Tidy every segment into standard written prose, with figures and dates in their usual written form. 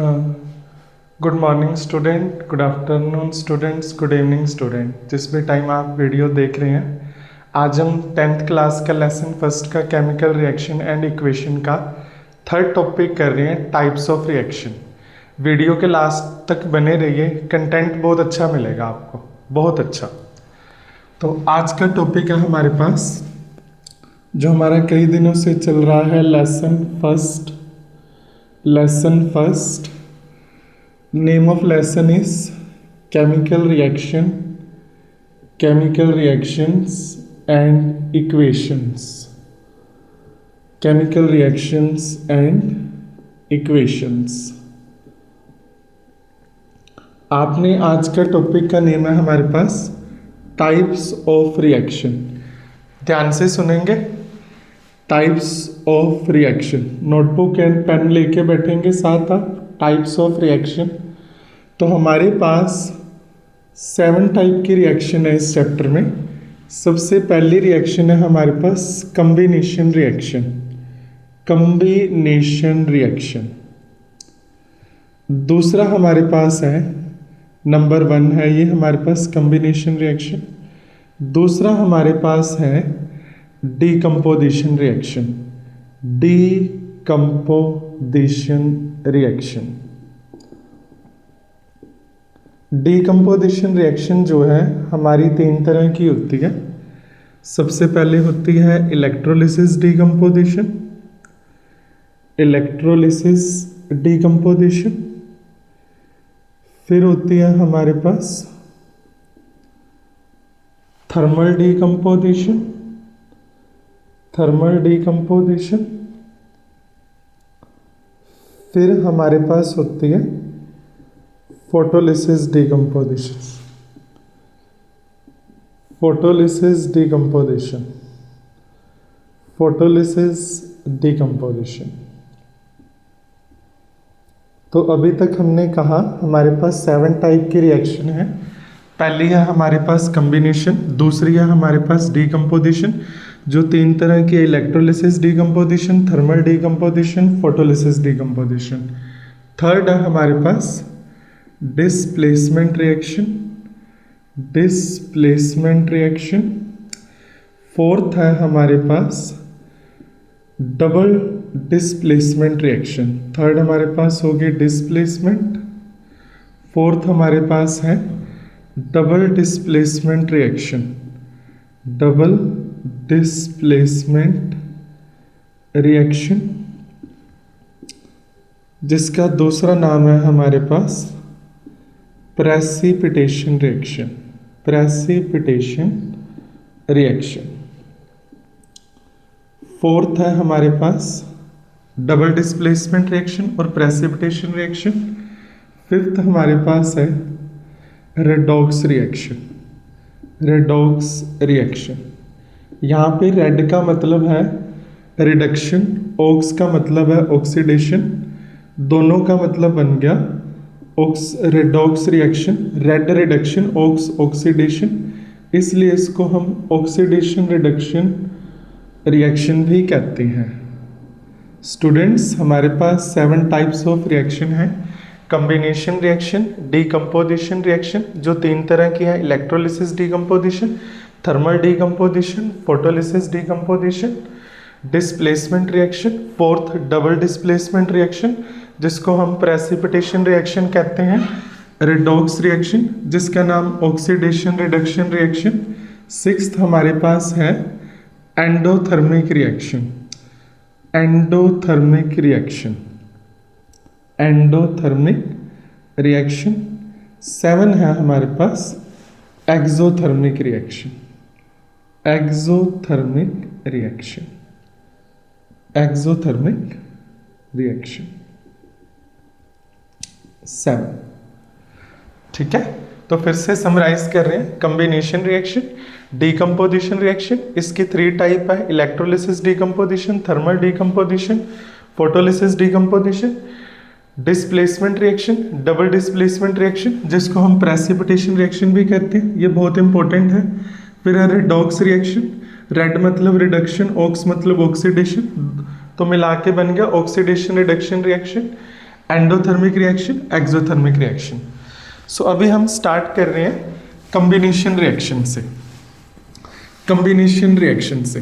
Good morning student, good afternoon students, good evening student, जिस भी time आप video देख रहे हैं। आज हम 10th क्लास का लेसन फर्स्ट का केमिकल रिएक्शन एंड इक्वेशन का थर्ड टॉपिक कर रहे हैं, टाइप्स ऑफ रिएक्शन। वीडियो के लास्ट तक बने रहिए, कंटेंट बहुत अच्छा मिलेगा आपको, बहुत अच्छा। तो आज का टॉपिक है हमारे पास जो हमारा कई दिनों से चल रहा है, lesson first. Name of lesson is chemical reactions and equations. Chemical reactions and equations. आपने आज का टॉपिक का नेम है हमारे पास टाइप्स ऑफ रिएक्शन। ध्यान से सुनेंगे। Types of reaction, notebook and pen लेके बैठेंगे साथ आप। टाइप्स ऑफ रिएक्शन, तो हमारे पास 7 टाइप की रिएक्शन है इस चैप्टर में। सबसे पहली रिएक्शन है हमारे पास कॉम्बिनेशन रिएक्शन। दूसरा हमारे पास है, नंबर 1 है ये हमारे पास कॉम्बिनेशन रिएक्शन। दूसरा हमारे पास है डीकम्पोजिशन रिएक्शन जो है हमारी 3 तरह की होती है। सबसे पहले होती है इलेक्ट्रोलिसिस डीकम्पोजिशन। फिर होती है हमारे पास थर्मल डीकम्पोजिशन। फिर हमारे पास होती है फोटोलिसिस डीकम्पोजिशन। तो अभी तक हमने कहा हमारे पास 7 टाइप की रिएक्शन है। पहली है हमारे पास कॉम्बिनेशन, दूसरी है हमारे पास डीकम्पोजिशन जो 3 तरह की, electrolysis decomposition, thermal decomposition, photolysis decomposition. Third है हमारे पास डिस्प्लेसमेंट रिएक्शन। फोर्थ है हमारे पास डबल डिस्प्लेसमेंट रिएक्शन। थर्ड हमारे पास होगी डिस्प्लेसमेंट, फोर्थ हमारे पास है डबल डिस्प्लेसमेंट रिएक्शन, जिसका दूसरा नाम है हमारे पास प्रेसिपिटेशन रिएक्शन। फोर्थ है हमारे पास डबल डिस्प्लेसमेंट रिएक्शन और प्रेसिपिटेशन रिएक्शन। फिफ्थ हमारे पास है रेडॉक्स रिएक्शन। यहाँ पे रेड का मतलब है रिडक्शन, ऑक्स का मतलब है ऑक्सीडेशन, दोनों का मतलब बन गया redox reaction. Red reduction, ox oxidation, इसलिए इसको हम ऑक्सीडेशन रिडक्शन रिएक्शन भी कहते हैं। स्टूडेंट्स, हमारे पास 7 टाइप्स ऑफ रिएक्शन है। कॉम्बिनेशन रिएक्शन, डीकम्पोजिशन रिएक्शन जो 3 तरह की है, electrolysis decomposition, thermal decomposition, photolysis decomposition, displacement reaction, fourth double displacement reaction जिसको हम प्रेसिपिटेशन रिएक्शन कहते हैं, रेडॉक्स रिएक्शन जिसका नाम ऑक्सीडेशन रिडक्शन रिएक्शन। सिक्स्थ हमारे पास है एंडोथर्मिक रिएक्शन। 7 है हमारे पास एक्सोथर्मिक रिएक्शन। 7, ठीक है। तो फिर से समराइज कर रहे हैं। कॉम्बिनेशन रिएक्शन, डीकम्पोजिशन रिएक्शन, इसकी 3 टाइप है, electrolysis decomposition, thermal decomposition, photolysis decomposition. Displacement reaction, double displacement reaction जिसको हम प्रेसिपिटेशन रिएक्शन भी कहते हैं, ये बहुत इंपॉर्टेंट है। फिर है रेडॉक्स रिएक्शन, रेड मतलब रिडक्शन, ऑक्स मतलब ऑक्सीडेशन, तो मिला के बन गया oxidation reduction reaction. Endothermic reaction, exothermic reaction. So अभी हम स्टार्ट कर रहे हैं कॉम्बिनेशन रिएक्शन से। कॉम्बिनेशन रिएक्शन से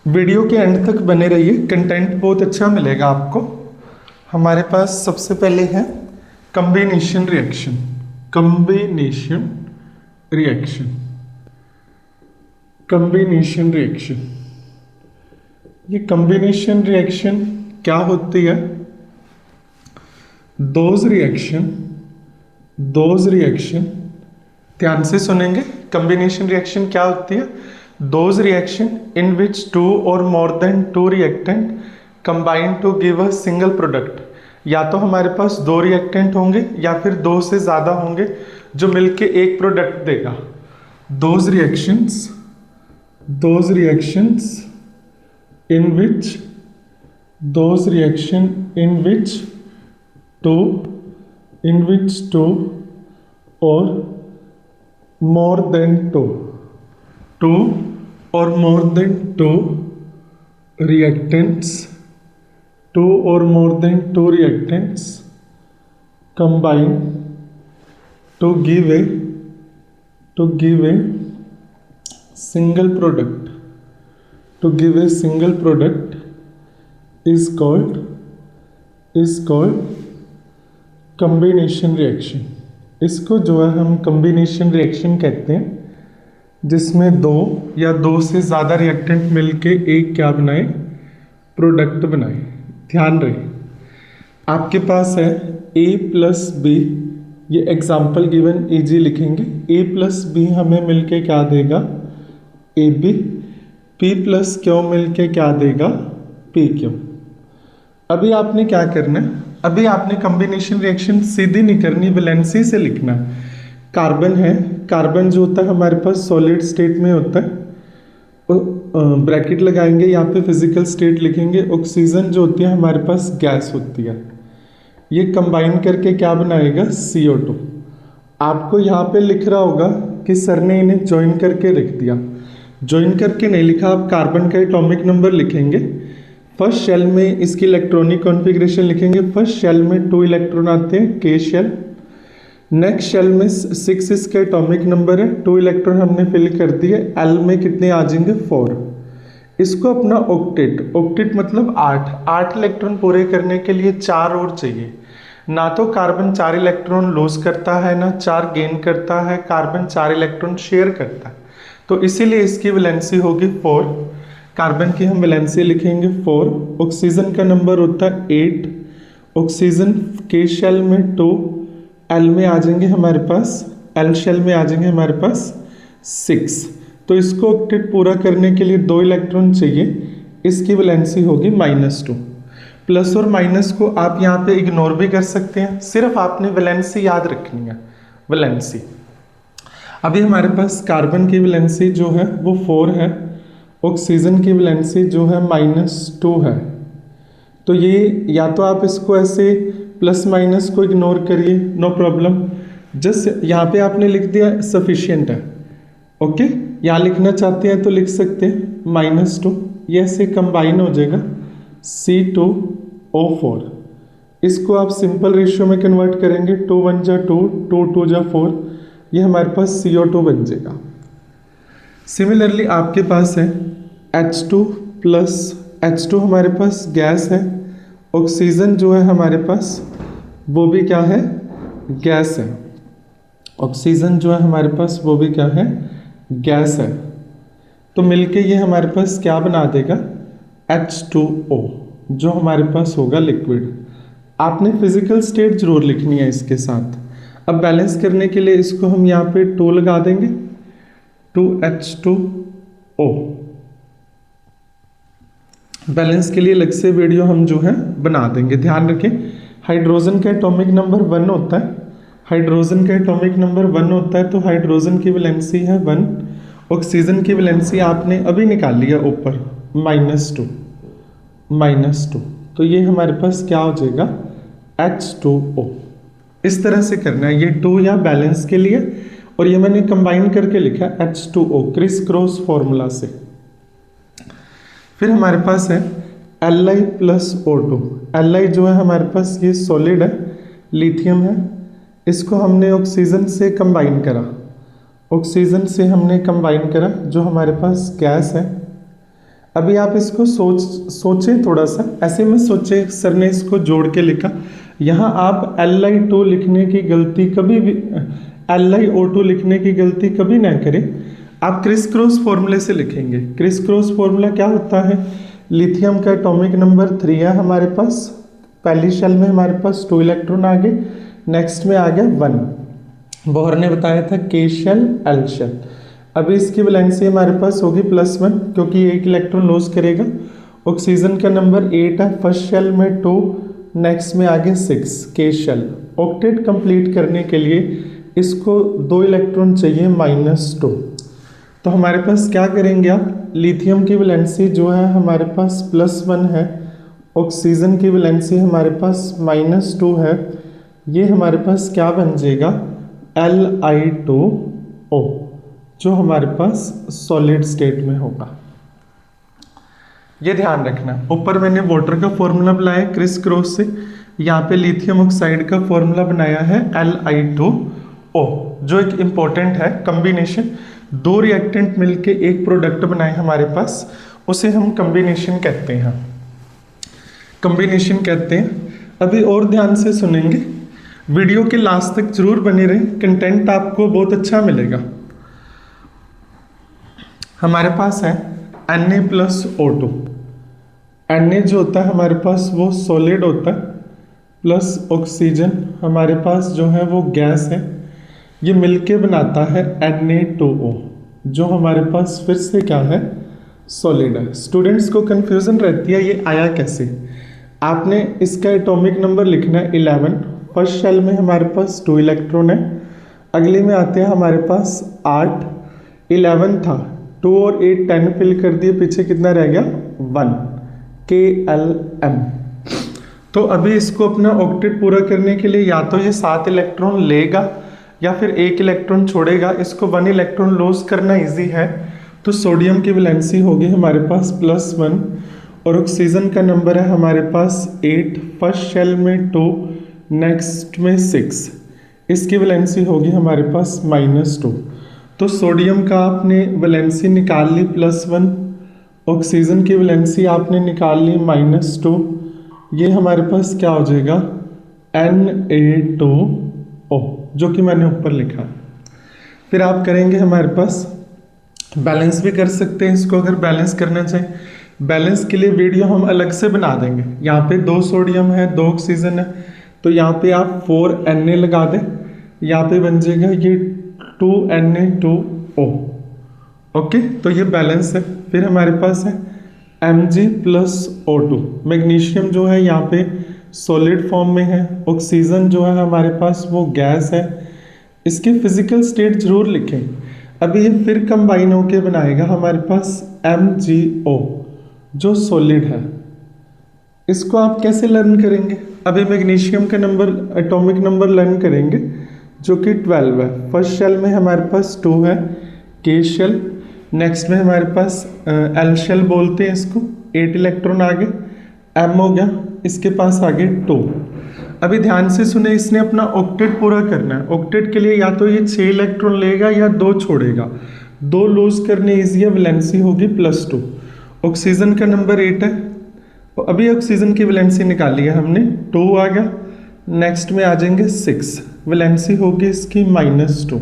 वीडियो के एंड तक बने रहिए, कंटेंट बहुत अच्छा मिलेगा आपको। हमारे पास सबसे पहले है combination reaction. Combination reaction, combination reaction. ये कॉम्बिनेशन रिएक्शन क्या होती है? दोज रिएक्शन, ध्यान से सुनेंगे। कॉम्बिनेशन रिएक्शन क्या होती है? Those reaction in which two और more than two reactant combine to give a single product. या तो हमारे पास दो रिएक्टेंट होंगे या फिर दो से ज़्यादा होंगे जो मिलके एक प्रोडक्ट देगा। Those reactions in which two or more than two reactants combine to give a single product is called combination reaction। इसको जो है हम combination reaction कहते हैं, जिसमें दो या दो से ज़्यादा रिएक्टेंट मिलके एक क्या बनाए? प्रोडक्ट बनाए। ध्यान रहे, आपके पास है A प्लस बी, ये एग्जाम्पल गिवन इजी लिखेंगे। A प्लस बी हमें मिलके क्या देगा? A B. P plus Q मिलके क्या देगा? P Q. अभी आपने क्या करना है? अभी आपने कॉम्बिनेशन रिएक्शन सीधी नहीं करनी, वैलेंसी से लिखना। कार्बन है, कार्बन जो होता है हमारे पास सॉलिड स्टेट में होता है, ब्रैकेट लगाएंगे, यहाँ पे फिजिकल स्टेट लिखेंगे। ऑक्सीजन जो होती है हमारे पास गैस होती है, ये कंबाइन करके क्या बनाएगा? CO2। आपको यहाँ पे लिख रहा होगा कि सर ने इन्हें ज्वाइन करके रख दिया। ज्वाइन करके नहीं लिखा, आप कार्बन का एटॉमिक नंबर लिखेंगे। फर्स्ट शेल में इसकी इलेक्ट्रॉनिक कॉन्फ़िगरेशन लिखेंगे। फर्स्ट शेल में 2 इलेक्ट्रॉन आते हैं, K शेल। नेक्स्ट शेल में 6 इसका एटॉमिक नंबर है, 2 इलेक्ट्रॉन हमने फिल कर दिए। L में कितने आ जाएंगे? 4। इसको अपना ऑक्टेट मतलब 8 इलेक्ट्रॉन पूरे करने के लिए 4 और चाहिए। ना तो कार्बन 4 इलेक्ट्रॉन लॉस करता है, ना 4 गेन करता है। कार्बन 4 इलेक्ट्रॉन शेयर करता है, तो इसीलिए इसकी वैलेंसी होगी 4। कार्बन की हम वैलेंसी लिखेंगे 4। ऑक्सीजन का नंबर होता है 8। ऑक्सीजन के शेल में 2, एल में आ जाएंगे हमारे पास, एल शेल में आ जाएंगे हमारे पास 6। तो इसको ऑक्टेट पूरा करने के लिए 2 इलेक्ट्रॉन चाहिए, इसकी वैलेंसी होगी -2। प्लस और माइनस को आप यहाँ पे इग्नोर भी कर सकते हैं, सिर्फ आपने वैलेंसी याद रखनी है। वैलेंसी अभी हमारे पास कार्बन की वैलेंसी जो है वो 4 है, ऑक्सीजन की वैलेंसी जो है -2 है। तो ये या तो आप इसको ऐसे प्लस माइनस को इग्नोर करिए, नो प्रॉब्लम। जस्ट यहाँ पे आपने लिख दिया सफिशिएंट है, ओके। यहाँ लिखना चाहते हैं तो लिख सकते हैं -2, ये ऐसे कंबाइन हो जाएगा C2O4। इसको आप सिंपल रेशियो में कन्वर्ट करेंगे, 2 1 जा 2, 2 2 जा 4, ये हमारे पास CO2 बन जाएगा। सिमिलरली आपके पास है H2 प्लस, H2 हमारे पास गैस है। ऑक्सीजन जो है हमारे पास वो भी क्या है? गैस है। ऑक्सीजन जो है हमारे पास वो भी क्या है? गैस है। तो मिलके ये हमारे पास क्या बना देगा? H2O, जो हमारे पास होगा लिक्विड। आपने फिजिकल स्टेट जरूर लिखनी है इसके साथ। अब बैलेंस करने के लिए इसको हम यहाँ पे 2 लगा देंगे, 2H2O। बैलेंस के लिए अलग से वीडियो हम जो है बना देंगे। ध्यान रखें, हाइड्रोजन का एटॉमिक नंबर 1 होता है। हाइड्रोजन का एटॉमिक नंबर 1 होता है, तो हाइड्रोजन की वैलेंसी है 1। ऑक्सीजन की वैलेंसी आपने अभी निकाल लिया ऊपर, -2। तो ये हमारे पास क्या हो जाएगा? H2O। इस तरह से करना है, ये 2 या बैलेंस के लिए, और ये मैंने कंबाइन करके लिखा H2O क्रिस क्रॉस फॉर्मूला से। फिर हमारे पास है Li प्लस O2। Li जो है हमारे पास ये सॉलिड है, लिथियम है, इसको हमने ऑक्सीजन से कंबाइन करा, ऑक्सीजन से हमने कंबाइन करा जो हमारे पास गैस है। अभी आप इसको सोचें थोड़ा सा, ऐसे में सोचें, सर ने इसको जोड़ के लिखा, यहाँ आप Li2 लिखने की गलती कभी भी, LiO2 लिखने की गलती कभी ना करें। आप क्रिस क्रॉस फॉर्मूले से लिखेंगे। क्रिस क्रॉस फॉर्मूला क्या होता है, लिथियम का एटॉमिक नंबर 3 है हमारे पास, पहली शेल में हमारे पास 2 इलेक्ट्रॉन आ गए, नेक्स्ट में आ गया 1, बोहर ने बताया था K शेल L शेल। अभी इसकी वैलेंसी हमारे पास होगी +1 क्योंकि 1 इलेक्ट्रॉन लॉस करेगा। ऑक्सीजन का नंबर 8 है, फर्स्ट शेल में 2, नेक्स्ट में आ गया 6 K शेल। ऑक्टेट कंप्लीट करने के लिए इसको 2 इलेक्ट्रॉन चाहिए -2। तो हमारे पास क्या करेंगे आप, लिथियम की वैलेंसी जो है हमारे पास +1 है, ऑक्सीजन की वैलेंसी हमारे पास -2 है, ये हमारे पास क्या बन जाएगा Li2O जो हमारे पास सॉलिड स्टेट में होगा। ये ध्यान रखना। ऊपर मैंने वाटर का फॉर्मूला बनाया क्रिस क्रॉस से, यहाँ पे लिथियम ऑक्साइड का फॉर्मूला बनाया है Li2O जो एक इम्पोर्टेंट है कॉम्बिनेशन। 2 रिएक्टेंट मिलके एक प्रोडक्ट बनाए हमारे पास, उसे हम कॉम्बिनेशन कहते हैं, कॉम्बिनेशन कहते हैं। अभी और ध्यान से सुनेंगे, वीडियो के लास्ट तक जरूर बने रहें, कंटेंट आपको बहुत अच्छा मिलेगा। हमारे पास है Na+O2। Na जो होता है हमारे पास वो सॉलिड होता है, प्लस ऑक्सीजन हमारे पास जो है वो गैस है, ये मिलके बनाता है Na2O जो हमारे पास फिर से क्या है, सॉलिड है। स्टूडेंट्स को कंफ्यूजन रहती है ये आया कैसे। आपने इसका एटॉमिक नंबर लिखना है 11, फर्स्ट शेल में हमारे पास 2 इलेक्ट्रॉन है, अगले में आते हैं हमारे पास 8, 11 था, 2 और 8 10 फिल कर दिए, पीछे कितना रह गया 1 KLM। तो अभी इसको अपना ऑक्टेट पूरा करने के लिए या तो ये 7 इलेक्ट्रॉन लेगा या फिर 1 इलेक्ट्रॉन छोड़ेगा। इसको 1 इलेक्ट्रॉन लॉस करना इजी है, तो सोडियम की वैलेंसी होगी हमारे पास +1 और ऑक्सीजन का नंबर है हमारे पास 8, फर्स्ट शेल में 2, नेक्स्ट में 6, इसकी वैलेंसी होगी हमारे पास -2। तो सोडियम का आपने वैलेंसी निकाल ली +1, ऑक्सीजन की वैलेंसी आपने निकाल ली -2, ये हमारे पास क्या हो जाएगा Na2O जो कि मैंने ऊपर लिखा। फिर आप करेंगे हमारे पास बैलेंस भी कर सकते हैं इसको, अगर बैलेंस करना चाहें। बैलेंस के लिए वीडियो हम अलग से बना देंगे। यहाँ पे 2 सोडियम है, 2 ऑक्सीजन है, तो यहाँ पे आप 4 Na लगा दें, यहाँ पे बन जाएगा ये 2 Na2O। ओके, तो ये बैलेंस है। फिर हमारे पास है Mg+O2। मैग्नीशियम जो है यहाँ पे सॉलिड फॉर्म में है, ऑक्सीजन जो है हमारे पास वो गैस है। इसकी फिजिकल स्टेट जरूर लिखें। अभी ये फिर कंबाइन होके बनाएगा हमारे पास MgO जो सॉलिड है। इसको आप कैसे लर्न करेंगे, अभी मैग्नीशियम का नंबर एटॉमिक नंबर लर्न करेंगे जो कि 12 है। फर्स्ट शेल में हमारे पास 2 है K शेल, नेक्स्ट में हमारे पास L शेल बोलते हैं इसको, 8 इलेक्ट्रॉन आ गए, M हो गया, इसके पास आ गए 2। अभी ध्यान से सुने, इसने अपना ऑक्टेट पूरा करना है। ऑक्टेट के लिए या तो ये 6 इलेक्ट्रॉन लेगा या 2 छोड़ेगा। 2 लूज करने ईजी है, वैलेंसी होगी +2। ऑक्सीजन का नंबर 8 है, तो अभी ऑक्सीजन की वैलेंसी निकाली है हमने, 2 आ गया, नेक्स्ट में आ जाएंगे 6, वैलेंसी होगी इसकी -2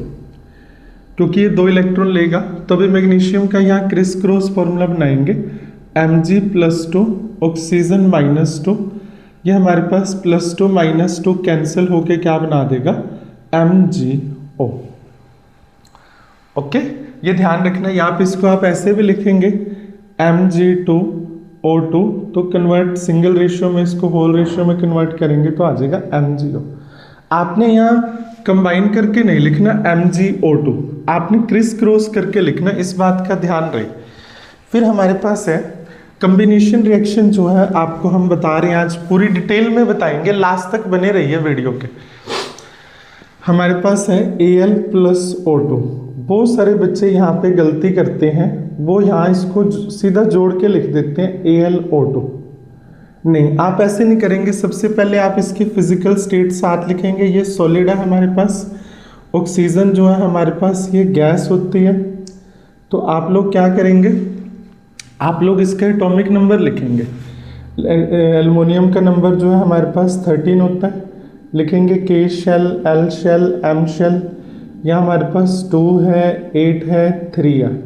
क्योंकि ये 2 इलेक्ट्रॉन लेगा। तो अभी मैग्नीशियम का यहाँ क्रिस क्रॉस फॉर्मूला बनाएंगे Mg+2 ऑक्सीजन -2, ये हमारे पास +2 -2 कैंसिल होके क्या बना देगा MgO। ओके, ये ध्यान रखना। यहाँ पे इसको आप ऐसे भी लिखेंगे Mg2O2, तो कन्वर्ट सिंगल रेशियो में इसको होल रेशियो में कन्वर्ट करेंगे तो आ जाएगा MgO। आपने यहाँ कंबाइन करके नहीं लिखना MgO2, आपने क्रिस क्रॉस करके लिखना, इस बात का ध्यान रहे। फिर हमारे पास है कॉम्बिनेशन रिएक्शन जो है आपको हम बता रहे हैं, आज पूरी डिटेल में बताएंगे, लास्ट तक बने रहिए वीडियो के। हमारे पास है Al प्लस O2। बहुत सारे बच्चे यहाँ पे गलती करते हैं, वो यहाँ इसको सीधा जोड़ के लिख देते हैं AlO2। नहीं, आप ऐसे नहीं करेंगे। सबसे पहले आप इसकी फिजिकल स्टेट साथ लिखेंगे। ये सॉलिड है हमारे पास, ऑक्सीजन जो है हमारे पास ये गैस होती है। तो आप लोग क्या करेंगे, आप लोग इसका एटॉमिक नंबर लिखेंगे। एल्युमिनियम का नंबर जो है हमारे पास 13 होता है, लिखेंगे K shell, L shell, M shell. यहाँ हमारे पास 2 है, 8 है, 3 है।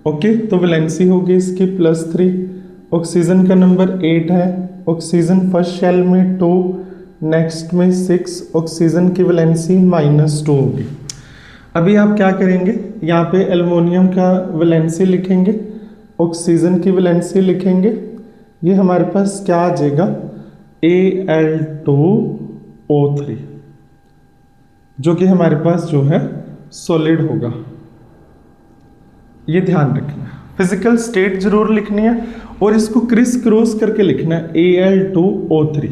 ओके, तो वैलेंसी होगी इसकी +3। ऑक्सीजन का नंबर 8 है, ऑक्सीजन फर्स्ट शेल में 2, नेक्स्ट में 6, ऑक्सीजन की वैलेंसी -2 होगी। अभी आप क्या करेंगे, यहाँ पे एल्युमिनियम का वैलेंसी लिखेंगे, ऑक्सीजन की वैलेंसी लिखेंगे। ये हमारे पास क्या आ जाएगा, Al2O3, जो कि हमारे पास जो है सॉलिड होगा। ये ध्यान रखना, फिजिकल स्टेट जरूर लिखनी है और इसको क्रिस क्रॉस करके लिखना है Al2O3।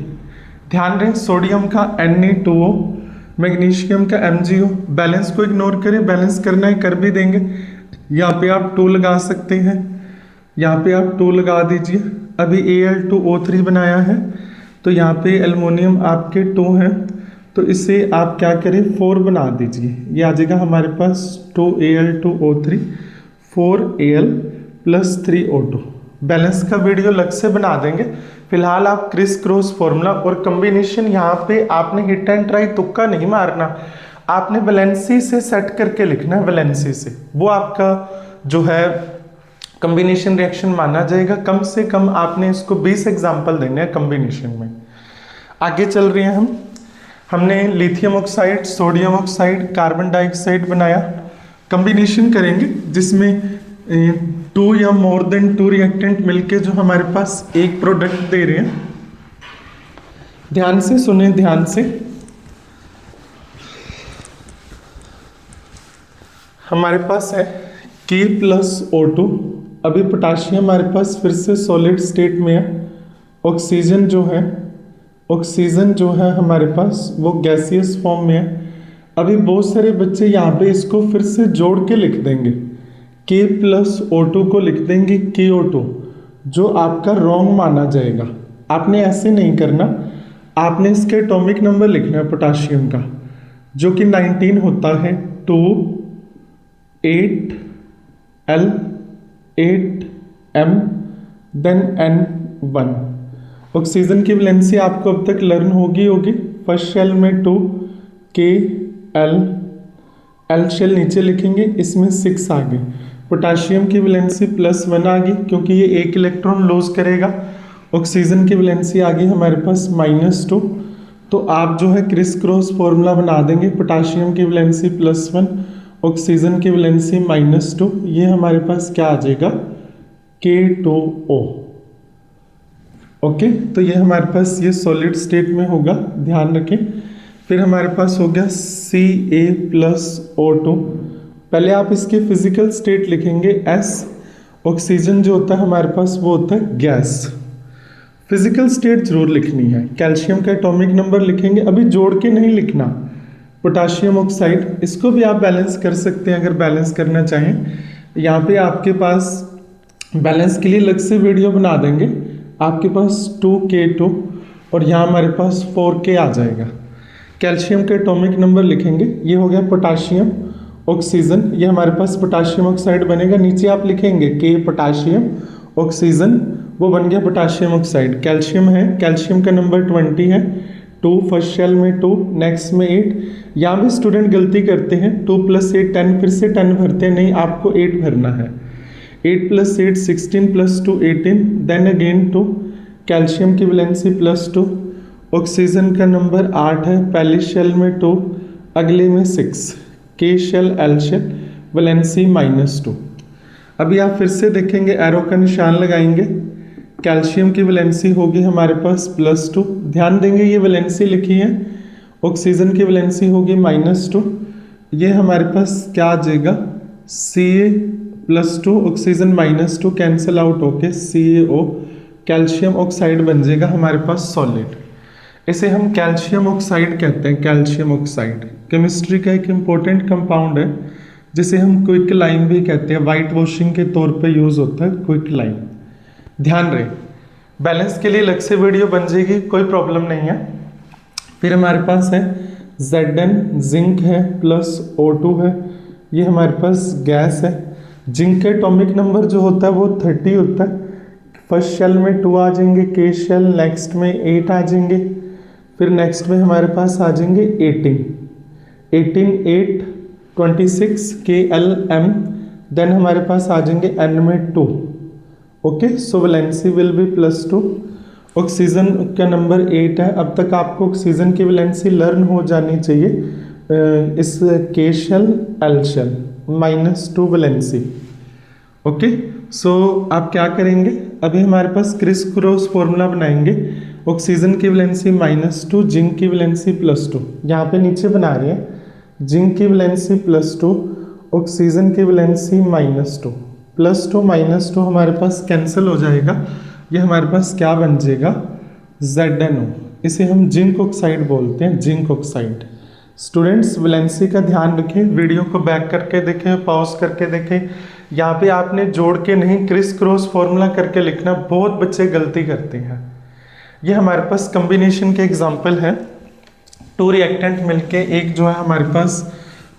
ध्यान रहे, सोडियम का Na2O, मैग्नीशियम का MgO। बैलेंस को इग्नोर करें, बैलेंस करना है कर भी देंगे। यहाँ पे आप 2 लगा सकते हैं, यहाँ पे आप 2 लगा दीजिए। अभी Al2O3 बनाया है, तो यहाँ पे एल्युमिनियम आपके 2 हैं, तो इसे आप क्या करें 4 बना दीजिए। ये आ जाएगा हमारे पास 2Al2O3, 4Al + 3O2। बैलेंस का वीडियो अलग से बना देंगे। फिलहाल आप क्रिस क्रॉस फॉर्मूला और कम्बिनेशन, यहाँ पे आपने हिट एंड ट्राई तुक्का नहीं मारना, आपने वैलेंसी से सेट करके लिखना है। वैलेंसी से वो आपका जो है कम्बिनेशन रिएक्शन माना जाएगा। कम से कम आपने इसको 20 एग्जाम्पल देने हैं कम्बिनेशन में। आगे चल रहे हैं हमने lithium oxide, sodium oxide, carbon dioxide बनाया। कम्बिनेशन करेंगे जिसमें 2 या मोर देन 2 रिएक्टेंट मिलके जो हमारे पास एक प्रोडक्ट दे रहे हैं। ध्यान से सुने, ध्यान से। हमारे पास है K + O2। अभी पोटाशियम हमारे पास फिर से सॉलिड स्टेट में है। ऑक्सीजन जो है हमारे पास वो गैसियस फॉर्म में है। अभी बहुत सारे बच्चे यहाँ पे इसको फिर से जोड़ के लिख देंगे, K + O2 को लिख देंगे KO2, जो आपका रॉन्ग माना जाएगा। आपने ऐसे नहीं करना, आपने इसके एटॉमिक नंबर लिखना है पोटाशियम का, जो कि 19 होता है। 2, 8, L, 8, M, then N1। Oxygen की वैलेंसी आपको अब तक लर्न होगी। फर्स्ट शेल में 2, K, L शेल नीचे लिखेंगे, इसमें 6 आ गए। पोटाशियम की वैलेंसी +1 आ गई, क्योंकि ये 1 इलेक्ट्रॉन लूज करेगा। ऑक्सीजन की वैलेंसी आ गई हमारे पास -2। तो आप जो है क्रिस क्रॉस फॉर्मूला बना देंगे। पोटाशियम की वैलेंसी +1, ऑक्सीजन की वैलेंसी -2। ये हमारे पास क्या आ जाएगा, K2O। ओके, तो ये हमारे पास ये सॉलिड स्टेट में होगा, ध्यान रखें। फिर हमारे पास हो गया Ca + O2। पहले आप इसकी फिजिकल स्टेट लिखेंगे S। ऑक्सीजन जो होता है हमारे पास वो होता है गैस। फिजिकल स्टेट जरूर लिखनी है। कैल्शियम का एटॉमिक नंबर लिखेंगे, अभी जोड़ के नहीं लिखना। पोटाशियम ऑक्साइड, इसको भी आप बैलेंस कर सकते हैं अगर बैलेंस करना चाहें। यहाँ पे आपके पास बैलेंस के लिए अलग से वीडियो बना देंगे। आपके पास 2K2 और यहाँ हमारे पास 4K आ जाएगा। कैल्शियम के एटॉमिक नंबर लिखेंगे, ये हो गया पोटाशियम, ऑक्सीजन, ये हमारे पास पोटाशियम ऑक्साइड बनेगा। नीचे आप लिखेंगे K पोटाशियम, ऑक्सीजन, वो बन गया पोटाशियम ऑक्साइड। कैल्शियम है, कैल्शियम का नंबर 20 है। 2 फर्स्ट शेल में 2, नेक्स्ट में 8। यहाँ भी स्टूडेंट गलती करते हैं, 2 + 8 10, फिर से 10 भरते हैं। नहीं, आपको 8 भरना है। 8 + 8 16 + 2 18, देन अगेन 2। कैल्शियम की वैलेंसी +2। ऑक्सीजन का नंबर 8 है, पहली शेल में 2, अगले में 6। K shell, L shell, valency -2। अभी आप फिर से देखेंगे, एरो का निशान लगाएंगे। कैल्शियम की वैलेंसी होगी हमारे पास +2। ध्यान देंगे ये वैलेंसी लिखी है। ऑक्सीजन की वैलेंसी होगी -2। ये हमारे पास क्या आ जाएगा, Ca +2, ऑक्सीजन -2, कैंसिल आउट होके CaO, कैल्शियम ऑक्साइड बन जाएगा हमारे पास सॉलिड। इसे हम कैल्शियम ऑक्साइड कहते हैं। कैल्शियम ऑक्साइड केमिस्ट्री का एक इम्पोर्टेंट कंपाउंड है, जिसे हम क्विक लाइम भी कहते हैं। वाइट वॉशिंग के तौर पे यूज़ होता है क्विक लाइम। ध्यान रहे, बैलेंस के लिए अलग से वीडियो बन जाएगी, कोई प्रॉब्लम नहीं है। फिर हमारे पास है Zn, जिंक है प्लस O2 है, ये हमारे पास गैस है। जिंक का एटॉमिक नंबर जो होता है वो 30 होता है। फर्स्ट शेल में 2 आ जाएंगे, के शेल नेक्स्ट में 8 आ जाएंगे, फिर नेक्स्ट में हमारे पास आ जाएंगे 18 8 26 KLM, देन हमारे पास आ जाएंगे N में 2। Okay, so valency will be +2। Oxygen का नंबर 8 है। अब तक आपको ऑक्सीजन की वैलेंसी लर्न हो जानी चाहिए। इस के shell L shell -2 valency. Okay, so आप क्या करेंगे, अभी हमारे पास क्रिस क्रॉस फॉर्मूला बनाएंगे। ऑक्सीजन की वैलेंसी -2, जिंक की वैलेंसी +2, यहाँ पे नीचे बना रहे हैं। जिंक की वैलेंसी +2, ऑक्सीजन की वैलेंसी -2। +2 हमारे पास कैंसिल हो जाएगा, ये हमारे पास क्या बन जाएगा, ZnO। इसे हम जिंक ऑक्साइड बोलते हैं, जिंक ऑक्साइड। स्टूडेंट्स वैलेंसी का ध्यान रखें, वीडियो को बैक करके देखें, पॉज करके देखें। यहाँ पे आपने जोड़ के नहीं क्रिस क्रॉस फॉर्मूला करके लिखना, बहुत बच्चे गलती करते हैं। ये हमारे पास कॉम्बिनेशन के एग्जाम्पल है। 2 रिएक्टेंट मिलके एक जो है हमारे पास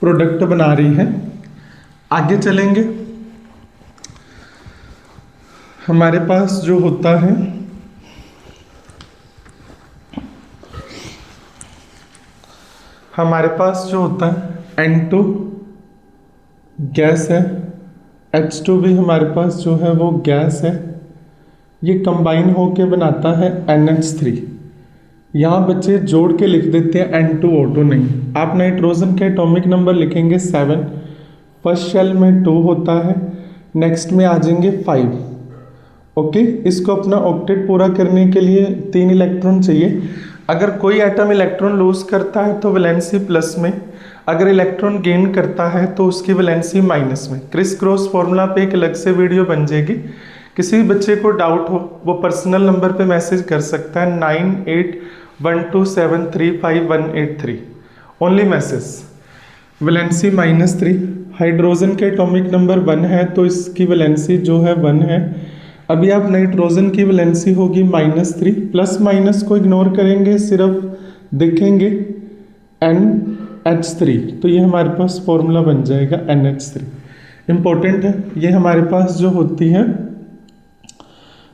प्रोडक्ट बना रही है। आगे चलेंगे, हमारे पास जो होता है N2 गैस है, H2 भी हमारे पास जो है वो गैस है। ये कंबाइन होके बनाता है NH3। यहाँ बच्चे जोड़ के लिख देते हैं N2O2, नहीं, आप नाइट्रोजन के एटॉमिक नंबर लिखेंगे 7। फर्स्ट शेल में 2 होता है, नेक्स्ट में आ जाएंगे 5। ओके, इसको अपना ऑक्टेट पूरा करने के लिए 3 इलेक्ट्रॉन चाहिए। अगर कोई एटम इलेक्ट्रॉन लूज करता है तो वैलेंसी प्लस में, अगर इलेक्ट्रॉन गेन करता है तो उसकी वैलेंसी माइनस में। क्रिस क्रॉस फॉर्मूला पे एक अलग से वीडियो बन जाएगी। किसी भी बच्चे को डाउट हो वो पर्सनल नंबर पे मैसेज कर सकता है 9812735183, ओनली मैसेज। वैलेंसी -3, हाइड्रोजन के एटॉमिक नंबर 1 है तो इसकी वैलेंसी जो है 1 है। अभी आप नाइट्रोजन की वैलेंसी होगी -3, प्लस माइनस को इग्नोर करेंगे, सिर्फ देखेंगे NH3, तो ये हमारे पास फॉर्मूला बन जाएगा NH3। इम्पोर्टेंट है, ये हमारे पास जो होती है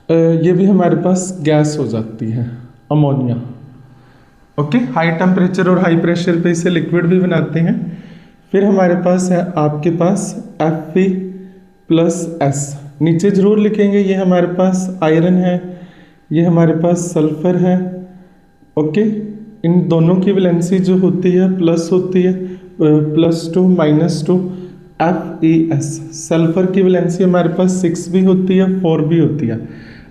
ये भी हमारे पास गैस हो जाती है, अमोनिया। ओके, हाई टेम्परेचर और हाई प्रेशर पे इसे लिक्विड भी बनाते हैं। फिर हमारे पास है आपके पास Fe+S, नीचे जरूर लिखेंगे, ये हमारे पास आयरन है, ये हमारे पास सल्फर है। ओके, इन दोनों की वैलेंसी जो होती है प्लस होती है, +2 -2 Fe+S। सल्फर की वैलेंसी हमारे पास 6 भी होती है, 4 भी होती है।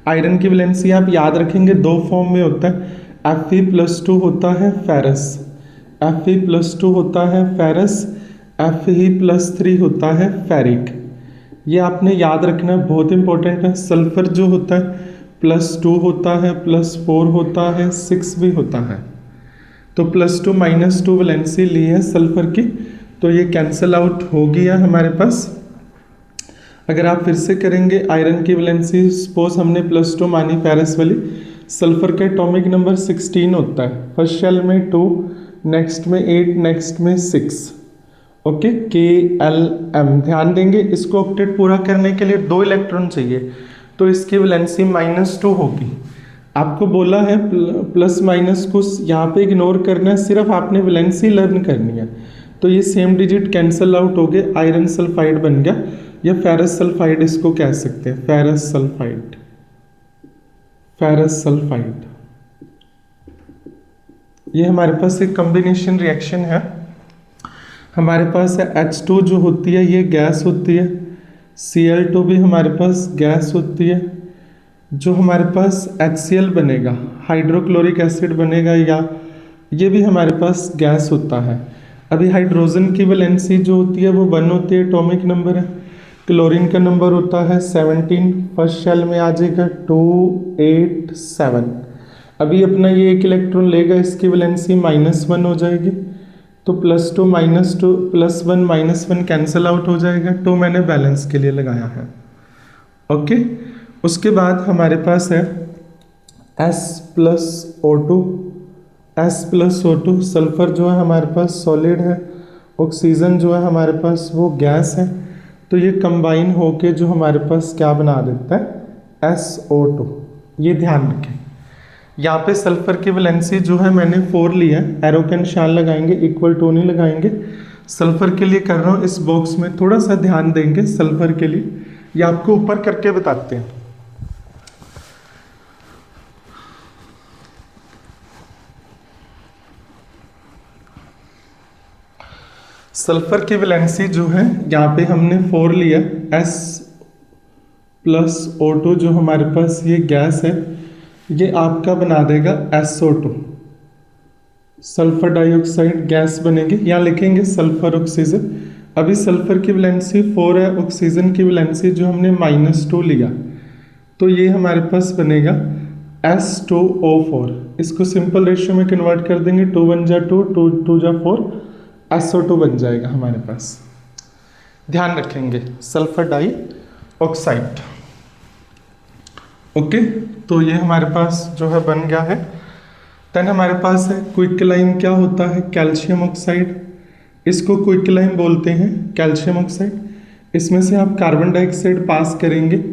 आयरन की वैलेंसी आप याद रखेंगे 2 फॉर्म में होता है, Fe+2 होता है फेरस, Fe+2 होता है फेरस, Fe+3 होता है फेरिक। ये आपने याद रखना, बहुत इंपॉर्टेंट है। सल्फर जो होता है +2 होता है, +4 होता है, 6 भी होता है। तो +2 -2 वैलेंसी ली है सल्फर की, तो ये कैंसिल आउट हो गया हमारे पास। अगर आप फिर से करेंगे, आयरन की वैलेंसी सपोज हमने +2 मानी फेरस वाली, सल्फर का एटॉमिक नंबर 16 होता है। फर्स्ट शेल में 2, नेक्स्ट में 8, नेक्स्ट में 6। ओके, KLM ध्यान देंगे, इसको ऑक्टेट पूरा करने के लिए 2 इलेक्ट्रॉन चाहिए, तो इसकी वैलेंसी -2 होगी। आपको बोला है प्लस माइनस को यहाँ पे इग्नोर करना है, सिर्फ आपने वैलेंसी लर्न करनी है। तो ये सेम डिजिट कैंसल आउट हो गए, आयरन सल्फाइड बन गया, या फेरस सल्फाइड इसको कह सकते हैं, फेरस सल्फाइड, फेरस सल्फाइड। ये हमारे पास एक कॉम्बिनेशन रिएक्शन है। हमारे पास है H2 जो होती है ये गैस होती है, Cl2 भी हमारे पास गैस होती है। जो हमारे पास HCl बनेगा, हाइड्रोक्लोरिक एसिड बनेगा, या ये भी हमारे पास गैस होता है। अभी हाइड्रोजन की वैलेंसी जो होती है वो 1 होती है, एटॉमिक नंबर है। क्लोरीन का नंबर होता है 17, फर्स्ट शेल में आ जाएगा 2, 8, 7। अभी अपना ये एक इलेक्ट्रॉन लेगा, इसकी वैलेंसी -1 हो जाएगी, तो +2 -2 +1 -1 कैंसिल आउट हो जाएगा। 2 मैंने बैलेंस के लिए लगाया है। ओके, उसके बाद हमारे पास है S+O2। S+O2 सल्फर जो है हमारे पास सॉलिड है, ऑक्सीजन जो है हमारे पास वो गैस है, तो ये कंबाइन होके जो हमारे पास क्या बना देता है, SO2। ये ध्यान रखें। यहाँ पे सल्फर की वैलेंसी जो है मैंने 4 लिया है, एरो के निशान लगाएंगे, इक्वल टू नहीं लगाएंगे। सल्फर के लिए कर रहा हूँ, इस बॉक्स में थोड़ा सा ध्यान देंगे सल्फर के लिए, ये आपको ऊपर करके बताते हैं। सल्फर की वैलेंसी जो है यहाँ पे हमने 4 लिया, S+O2 जो हमारे पास ये गैस है, ये आपका बना देगा SO2, सल्फर डाइऑक्साइड गैस बनेगी। यहाँ लिखेंगे सल्फर ऑक्सीजन। अभी सल्फर की वैलेंसी 4 है, ऑक्सीजन की वैलेंसी जो हमने -2 लिया, तो ये हमारे पास बनेगा S2O4। इसको सिंपल रेशियो में कन्वर्ट कर देंगे, 2 1 जा 2, 2 2 जा 4, SO2 बन जाएगा हमारे पास। ध्यान रखेंगे सल्फर डाई ऑक्साइड। ओके, तो ये हमारे पास जो है बन गया है। देन हमारे पास है क्विकलाइन। क्या होता है, कैल्शियम ऑक्साइड, इसको क्विकलाइन बोलते हैं, कैल्शियम ऑक्साइड। इसमें से आप कार्बन डाइऑक्साइड पास करेंगे,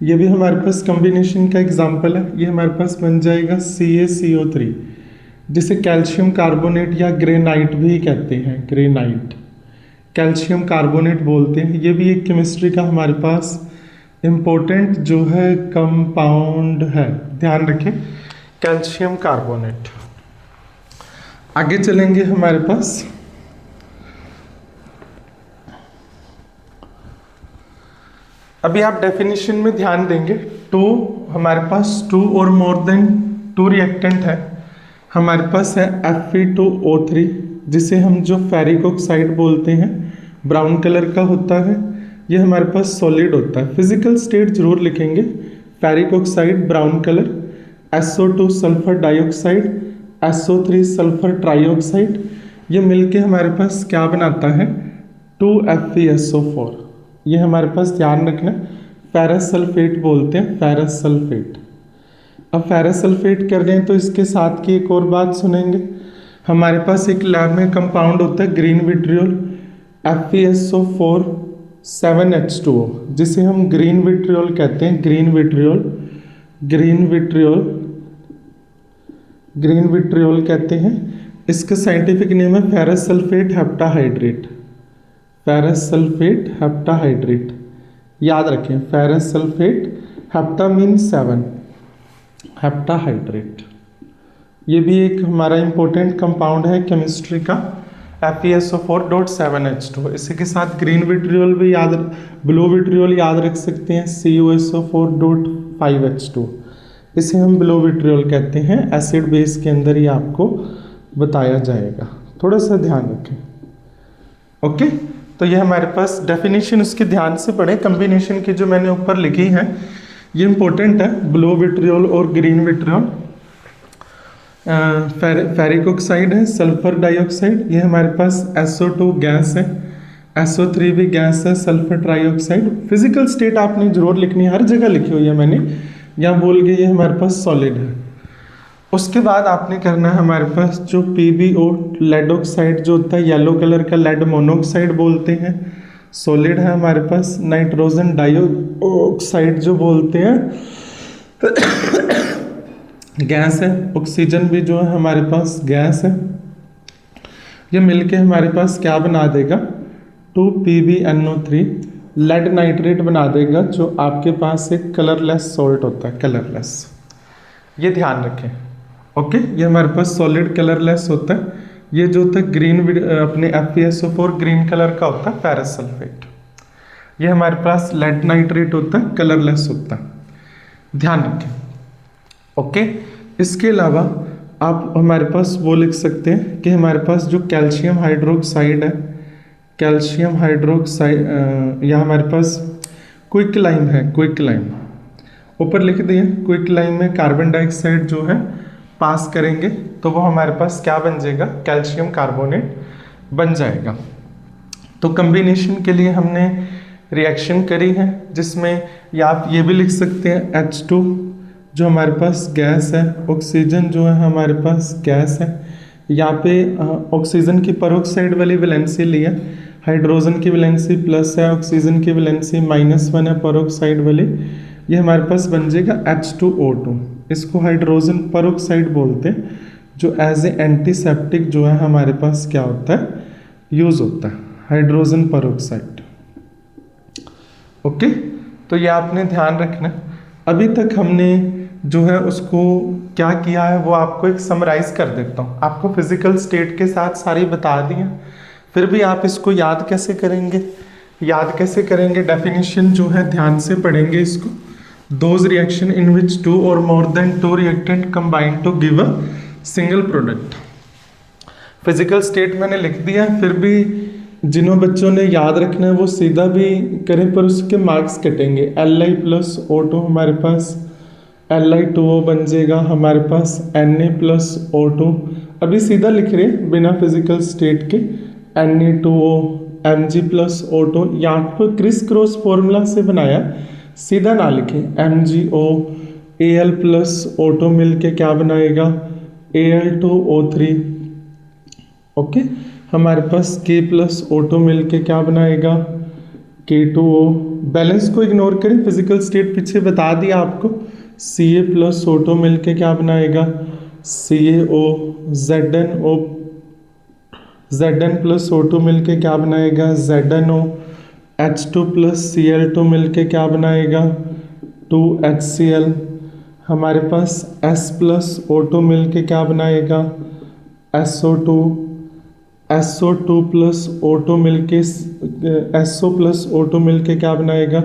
ये भी हमारे पास कॉम्बिनेशन का एग्जांपल है। ये हमारे पास बन जाएगा CaCO3, जिसे कैल्शियम कार्बोनेट या ग्रेनाइट भी कहते हैं, ग्रेनाइट, कैल्शियम कार्बोनेट बोलते हैं। ये भी एक केमिस्ट्री का हमारे पास इम्पोर्टेंट जो है कंपाउंड है, ध्यान रखें, कैल्शियम कार्बोनेट। आगे चलेंगे हमारे पास अभी आप डेफिनेशन में ध्यान देंगे, हमारे पास 2 और मोर देन 2 रिएक्टेंट है। हमारे पास है Fe2O3, जिसे हम जो फेरिक ऑक्साइड बोलते हैं, ब्राउन कलर का होता है, ये हमारे पास सॉलिड होता है। फिजिकल स्टेट जरूर लिखेंगे, ferric oxide brown colour, SO2 sulphur dioxide, SO3 sulphur trioxide, ये मिलके हमारे पास क्या बनाता है, 2FeSO4। ये हमारे पास ध्यान रखना, फेरस सल्फेट बोलते हैं, फेरस सल्फेट। अब फेरस सल्फेट कर रहे हैं तो इसके साथ की एक और बात सुनेंगे। हमारे पास एक लैब में कंपाउंड होता है ग्रीन विट्रियोल, FeSO4 7H2O, जिसे हम ग्रीन विट्रियोल कहते हैं, green vitriol, green vitriol, green vitriol कहते हैं। इसका साइंटिफिक नेम है ferrous sulphate heptahydrate, ferrous sulphate heptahydrate. याद रखें, ferrous sulphate, hepta mean 7, heptahydrate. ये भी एक हमारा इंपॉर्टेंट कंपाउंड है केमिस्ट्री का, FeSO4.7H2। इसी के साथ ग्रीन विट्रियोल भी याद, ब्लू विट्रियोल याद रख सकते हैं, CuSO4.5H2। इसे हम ब्लू विट्रियोल कहते हैं, एसिड बेस के अंदर ही आपको बताया जाएगा, थोड़ा सा ध्यान रखें। ओके, तो ये हमारे पास डेफिनेशन, उसके ध्यान से पढ़े। कॉम्बिनेशन की जो मैंने ऊपर लिखी है ये इंपॉर्टेंट है, ब्लू विट्रियोल और ग्रीन विट्रियोल। फेरिक ऑक्साइड है, सल्फर डाइऑक्साइड, ये हमारे पास SO2 गैस है, SO3 भी गैस है, सल्फर ट्राइऑक्साइड। फिजिकल स्टेट आपने जरूर लिखनी है, हर जगह लिखी हुई है मैंने, यहाँ बोल के ये हमारे पास सॉलिड है। उसके बाद आपने करना है हमारे पास जो PbO लेड ऑक्साइड जो होता है, येलो कलर का लेड मोनोऑक्साइड बोलते हैं, सॉलिड है हमारे पास। नाइट्रोजन डाइऑक्साइड जो बोलते हैं गैस है। ऑक्सीजन भी जो है हमारे पास गैस है। ये मिलके हमारे पास क्या बना देगा, 2PbNO3 लेड नाइट्रेट बना देगा, जो आपके पास एक कलरलेस सॉल्ट होता है, कलरलेस। ये ध्यान रखें। ओके, ये हमारे पास सॉलिड कलरलेस होता है। ये जो होता है ग्रीन, अपने FeSO4 ग्रीन कलर का होता है, फेरस सल्फेट। ये हमारे पास लेड नाइट्रेट होता है, कलरलेस होता है, ध्यान रखें। ओके, इसके अलावा आप हमारे पास वो लिख सकते हैं कि हमारे पास जो कैल्शियम हाइड्रोक्साइड है, कैल्शियम हाइड्रोक्साइड, या हमारे पास क्विकलाइन है, क्विकलाइन ऊपर लिख दिए। क्विकलाइन में कार्बन डाइऑक्साइड जो है पास करेंगे तो वो हमारे पास क्या बन जाएगा, कैल्शियम कार्बोनेट बन जाएगा। तो कम्बिनेशन के लिए हमने रिएक्शन करी है, जिसमें या आप ये भी लिख सकते हैं H2 जो हमारे पास गैस है, ऑक्सीजन जो है हमारे पास गैस है। यहाँ पे ऑक्सीजन की पेरोक्साइड वाली वैलेंसी ली है, हाइड्रोजन की वैलेंसी प्लस है, ऑक्सीजन की वैलेंसी -1 है पेरोक्साइड वाली। ये हमारे पास बन जाएगा H2O2। इसको हाइड्रोजन पेरोक्साइड बोलते हैं, जो एज ए एंटीसेप्टिक जो है हमारे पास क्या होता है, यूज होता है, हाइड्रोजन पेरोक्साइड। ओके, तो ये आपने ध्यान रखना। अभी तक हमने जो है उसको क्या किया है वो आपको एक समराइज कर देता हूँ। आपको फिजिकल स्टेट के साथ सारी बता दी है, फिर भी आप इसको याद कैसे करेंगे, डेफिनेशन जो है ध्यान से पढ़ेंगे इसको। Those reaction in which 2 or more than 2 reactant combine to give a single product. Physical state मैंने लिख दिया, फिर भी जिन्हों बच्चों ने याद रखना है वो सीधा भी करें, पर उसके मार्क्स कटेंगे। Li प्लस O2 हमारे पास Li2O बन जाएगा, हमारे पास Na प्लस O2। अभी सीधा लिख रहे हैं बिना फिजिकल स्टेट के, Na2O Mg प्लस O2। यहाँ पर क्रिस क्रॉस फॉर्मूला से बनाया, सीधा ना लिखें। MgO Al प्लस O2 मिल के क्या बनाएगा, Al2O3। ओके, हमारे पास K प्लस O2 मिल के क्या बनाएगा, K2O। बैलेंस को इग्नोर करें, फिजिकल स्टेट पीछे बता दिया आपको। Ca प्लस O2 मिल के क्या बनाएगा, CaO। Zn प्लस O2 मिल के क्या बनाएगा, ZnO। H2 प्लस Cl2 मिल के क्या बनाएगा, 2HCl। हमारे पास S प्लस O2 मिल के क्या बनाएगा, SO2। SO2 प्लस O2 मिलके SO प्लस O2 मिलके क्या बनाएगा,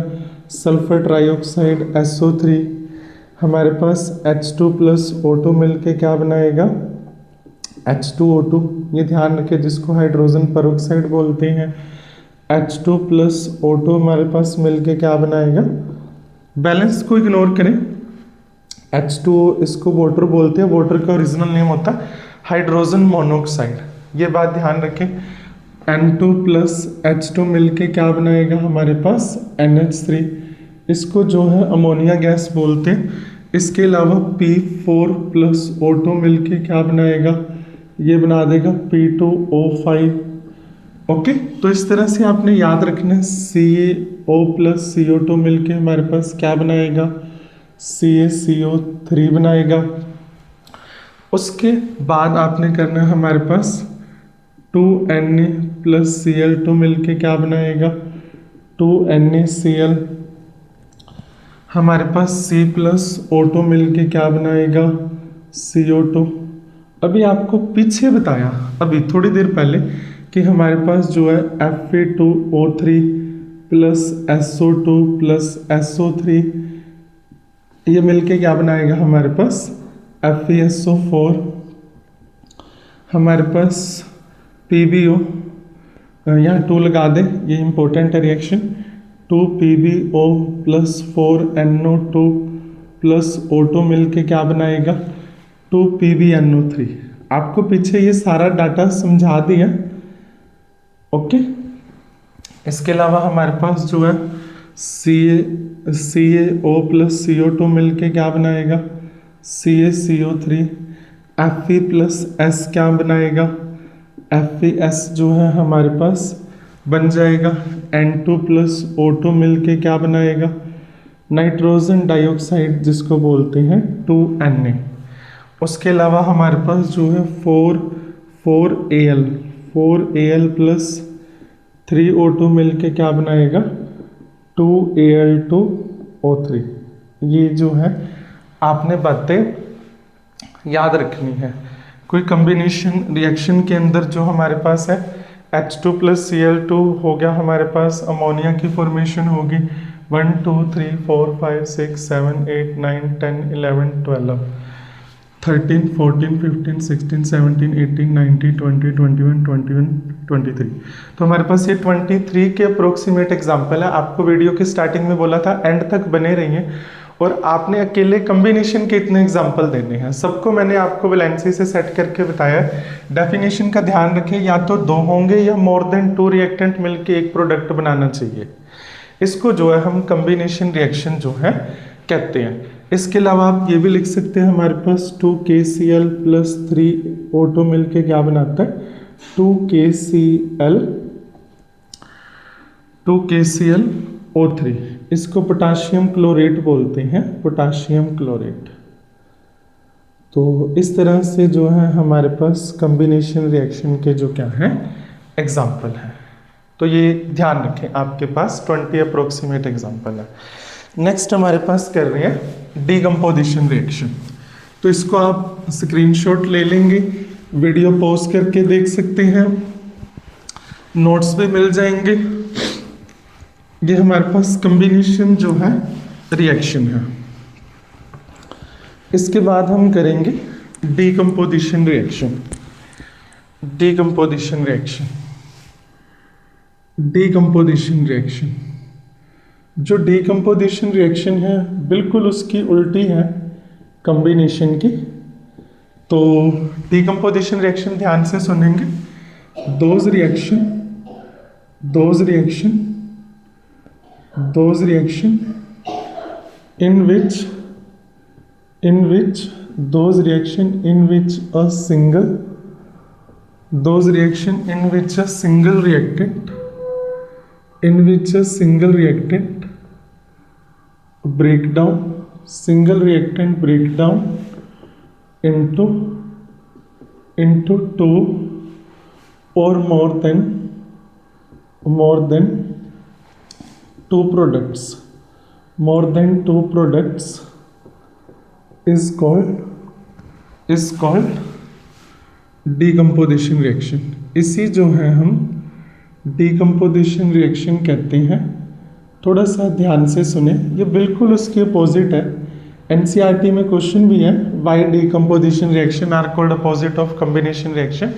सल्फर ट्राइऑक्साइड SO3। हमारे पास H2 प्लस O2 मिलके क्या बनाएगा, H2O2। ये ध्यान रखें, जिसको हाइड्रोजन पेरोक्साइड बोलते हैं। H2 प्लस O2 हमारे पास मिलके क्या बनाएगा, बैलेंस को इग्नोर करें। H2O इसको वाटर बोलते हैं, वाटर का ओरिजिनल नेम होता है हाइड्रोजन मोनोऑक्साइड, ये बात ध्यान रखें। N2 प्लस H2 मिलके क्या बनाएगा हमारे पास, NH3। इसको जो है अमोनिया गैस बोलते हैं। इसके अलावा P4 प्लस O2 मिलके क्या बनाएगा, ये बना देगा P2O5। ओके, तो इस तरह से आपने याद रखना है। CaO प्लस CO2 मिलके हमारे पास क्या बनाएगा, CaCO3 बनाएगा। उसके बाद आपने करना है हमारे पास 2Na प्लस Cl2 मिलके क्या बनाएगा, 2NaCl। हमारे पास C प्लस O2 मिलके क्या बनाएगा, CO2। अभी आपको पीछे बताया अभी थोड़ी देर पहले कि हमारे पास जो है Fe2O3 plus SO2 plus SO3, ये मिलके क्या बनाएगा हमारे पास, FeSO4। हमारे पास PbO, यहाँ 2 लगा दें, ये इंपॉर्टेंट है reaction. 2PbO plus 4NO2 plus O2 मिलके क्या बनाएगा, 2PbNO3। आपको पीछे ये सारा डाटा समझा दिया। ओके, इसके अलावा हमारे पास जो है CaO प्लस CO2 मिलके क्या बनाएगा, CaCO3। Fe प्लस S क्या बनाएगा, FeS जो है हमारे पास बन जाएगा N2 प्लस O2 मिलके क्या बनाएगा, नाइट्रोजन डाइऑक्साइड जिसको बोलते हैं 2Na। उसके अलावा हमारे पास जो है 4Al प्लस 3O2 मिलके क्या बनाएगा, 2Al2O3। ये जो है आपने बातें याद रखनी है। कोई कम्बिनेशन रिएक्शन के अंदर जो हमारे पास है H2 प्लस Cl2 हो गया, हमारे पास अमोनिया की फॉर्मेशन होगी 1 2 3 4 5 6 7 8 9 10 11 12 13 14 15 16 17 18 19 20 21 21 23। तो हमारे पास ये 23 के अप्रोक्सीमेट एग्जाम्पल है। आपको वीडियो के स्टार्टिंग में बोला था एंड तक बने रहिए और आपने अकेले कम्बिनेशन के इतने एग्जाम्पल देने हैं। सबको मैंने आपको वैलेंसी से सेट करके बताया। डेफिनेशन का ध्यान रखें, या तो 2 होंगे या मोर देन 2 रिएक्टेंट मिलके एक प्रोडक्ट बनाना चाहिए। इसको जो है हम कम्बिनेशन रिएक्शन जो है कहते हैं। इसके अलावा आप ये भी लिख सकते हैं, हमारे पास 2KCl प्लस 3O2 मिलके क्या बनाता है, 2KClO3। इसको पोटाशियम क्लोरेट बोलते हैं, पोटाशियम क्लोरेट। तो इस तरह से जो है हमारे पास कम्बिनेशन रिएक्शन के जो क्या है एग्जाम्पल हैं। तो ये ध्यान रखें, आपके पास 20 अप्रोक्सीमेट एग्जाम्पल है। नेक्स्ट हमारे पास कर रहे हैं डीकम्पोजिशन रिएक्शन। तो इसको आप स्क्रीनशॉट ले लेंगे, वीडियो पॉज करके देख सकते हैं, नोट्स भी मिल जाएंगे। ये हमारे पास कम्बिनेशन जो है रिएक्शन है। इसके बाद हम करेंगे decomposition reaction. Decomposition reaction, decomposition reaction, जो डीकम्पोजिशन रिएक्शन है बिल्कुल उसकी उल्टी है कम्बिनेशन की। तो डीकम्पोजिशन रिएक्शन ध्यान से सुनेंगे। Those reaction in which those reaction in which a single reactant breakdown into two or more than two products is called decomposition reaction। इसी जो है हम decomposition reaction कहते हैं। थोड़ा सा ध्यान से सुने, ये बिल्कुल उसके अपोजिट है। NCERT में क्वेश्चन भी है, why decomposition reaction are called opposite of combination reaction?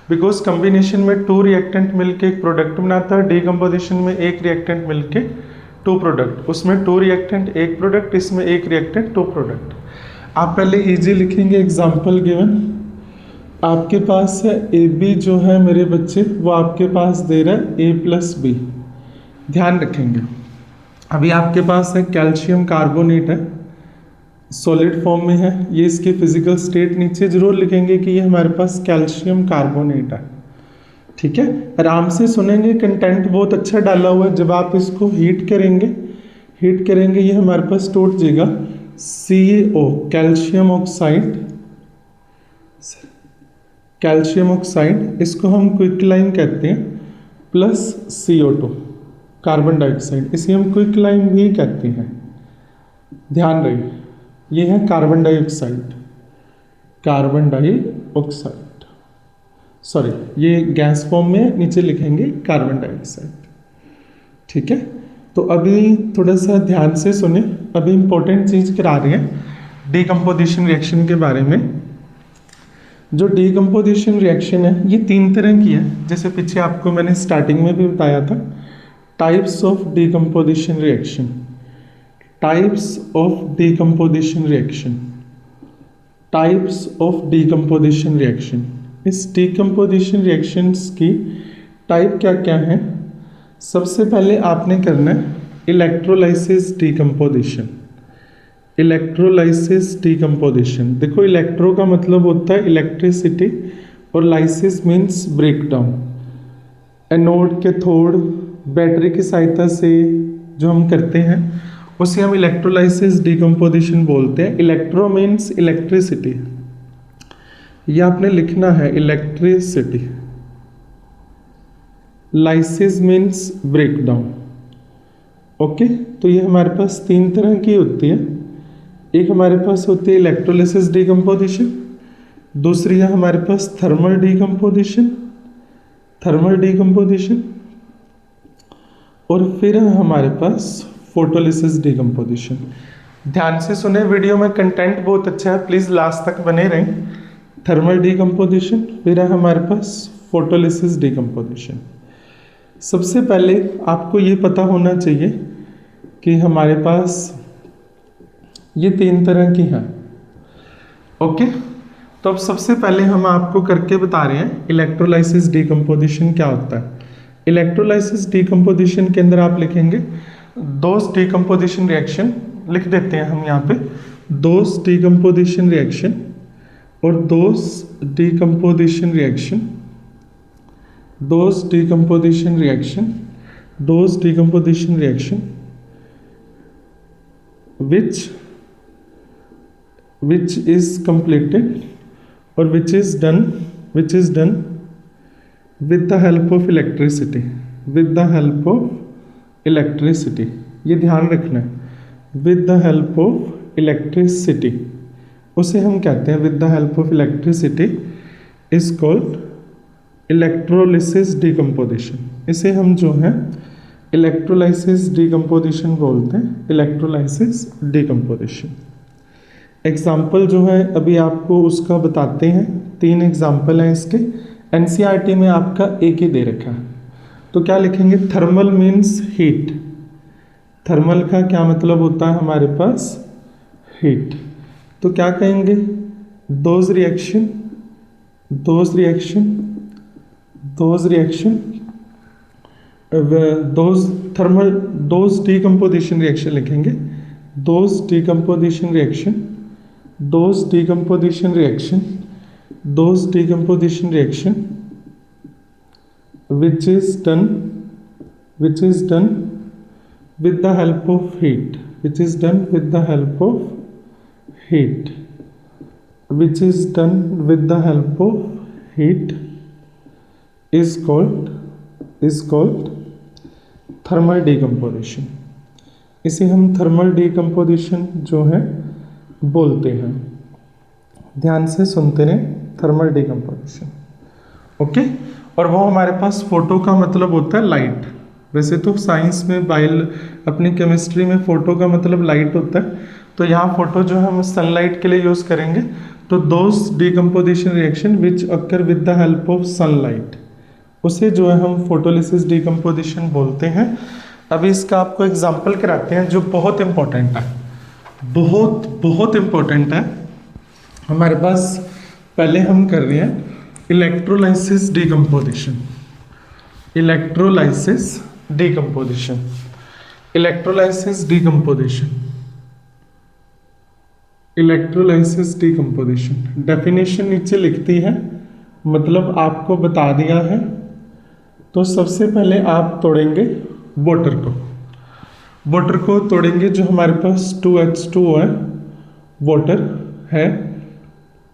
Because combination में 2 रिएक्टेंट मिलके एक प्रोडक्ट बनाता है, डीकम्पोजिशन में 1 रिएक्टेंट मिलके 2 प्रोडक्ट। उसमें 2 रिएक्टेंट 1 प्रोडक्ट, इसमें 1 रिएक्टेंट 2 प्रोडक्ट। आप पहले इजी लिखेंगे एग्जांपल गिवन। आपके पास है AB जो है मेरे बच्चे, वो आपके पास दे रहा है A+B। ध्यान रखेंगे, अभी आपके पास है कैल्शियम कार्बोनेट है, सॉलिड फॉर्म में है। ये इसकी फिजिकल स्टेट नीचे जरूर लिखेंगे कि ये हमारे पास कैल्शियम कार्बोनेट है। ठीक है, आराम से सुनेंगे, कंटेंट बहुत अच्छा डाला हुआ है। जब आप इसको हीट करेंगे ये हमारे पास टूट जाएगा, CaO कैल्शियम ऑक्साइड, इसको हम क्विकलाइन कहते हैं, प्लस CO2 कार्बन डाइऑक्साइड, इसे हम क्विकलाइन भी कहते हैं। ध्यान रहे, ये है कार्बन डाइऑक्साइड, सॉरी ये गैस फॉर्म में नीचे लिखेंगे कार्बन डाइऑक्साइड। ठीक है, तो अभी थोड़ा सा ध्यान से सुने, अभी इंपॉर्टेंट चीज करा रहे हैं डीकम्पोजिशन रिएक्शन के बारे में। जो डीकम्पोजिशन रिएक्शन है ये 3 तरह की है, जैसे पीछे आपको मैंने स्टार्टिंग में भी बताया था। टाइप्स ऑफ डीकम्पोजिशन रिएक्शन, इस डीकम्पोजिशन रिएक्शंस की टाइप क्या क्या है। सबसे पहले आपने करना है इलेक्ट्रोलाइसिस डीकम्पोजिशन। देखो, इलेक्ट्रो का मतलब होता है इलेक्ट्रिसिटी और lysis means breakdown. Anode, cathode, battery की सहायता से जो हम करते हैं उसे हम इलेक्ट्रोलाइसिस डीकम्पोजिशन बोलते हैं। इलेक्ट्रो मीन्स इलेक्ट्रिसिटी, ये आपने लिखना है electricity. Lysis means breakdown. Okay, तो ये हमारे पास 3 तरह की होती है। एक हमारे पास होती है इलेक्ट्रोलाइसिस डीकम्पोजिशन, दूसरी है हमारे पास थर्मल डीकम्पोजिशन, और फिर है हमारे पास फोटोलिसिस डीकम्पोजिशन। ध्यान से सुने, वीडियो में कंटेंट बहुत अच्छा है, प्लीज़ लास्ट तक बने रहें। थर्मल डीकम्पोजिशन, फिर है हमारे पास फोटोलिसिस डीकम्पोजिशन। सबसे पहले आपको ये पता होना चाहिए कि हमारे पास ये 3 तरह की हैं। ओके, तो अब सबसे पहले हम आपको करके बता रहे हैं इलेक्ट्रोलाइसिस डीकम्पोजिशन क्या होता है। इलेक्ट्रोलाइसिस डीकम्पोजिशन के अंदर आप लिखेंगे दोज डीकम्पोजिशन रिएक्शन, लिख देते हैं हम यहाँ पे दोज डीकम्पोजिशन रिएक्शन और those decomposition reaction, those decomposition reaction, those decomposition reaction which is completed or which is done with the help of electricity, with the help of electricity, ये ध्यान रखना है, with the help of electricity, उसे हम कहते हैं with the help of electricity is called electrolysis decomposition, इसे हम जो है इलेक्ट्रोलाइसिस डीकम्पोजिशन बोलते हैं, इलेक्ट्रोलाइसिस डीकम्पोजिशन। एग्जाम्पल जो है अभी आपको उसका बताते हैं, 3 एग्जाम्पल हैं इसके। एनसीईआरटी में आपका एक ही दे रखा है, तो क्या लिखेंगे, थर्मल मीन्स हीट, थर्मल का क्या मतलब होता है हमारे पास, हीट, तो क्या कहेंगे, those reaction, those reaction, those reaction, those thermal, those decomposition reaction लिखेंगे, those decomposition reaction, those decomposition reaction, those decomposition reaction which is done with the help of heat, which is done with the help of heat, which is done with the help of heat is called thermal decomposition, इसे हम thermal decomposition जो है बोलते हैं। ध्यान से सुनते रहें, थर्मल डीकम्पोजिशन। ओके, और वो हमारे पास फोटो का मतलब होता है लाइट। वैसे तो साइंस में अपनी केमिस्ट्री में फोटो का मतलब लाइट होता है, तो यहाँ फोटो जो है हम सनलाइट के लिए यूज़ करेंगे। तो those decomposition reaction which occur with the help of sunlight, उसे जो है हम फोटोलिसिस डीकम्पोजिशन बोलते हैं। अभी इसका आपको एग्जांपल कराते हैं जो बहुत इंपॉर्टेंट है, बहुत इंपॉर्टेंट है हमारे पास। पहले हम कर रहे हैं electrolysis decomposition, electrolysis decomposition, electrolysis decomposition, electrolysis decomposition. Definition नीचे लिखती है, मतलब आपको बता दिया है। तो सबसे पहले आप तोड़ेंगे वाटर को तोड़ेंगे, जो हमारे पास 2H2O है, वाटर है,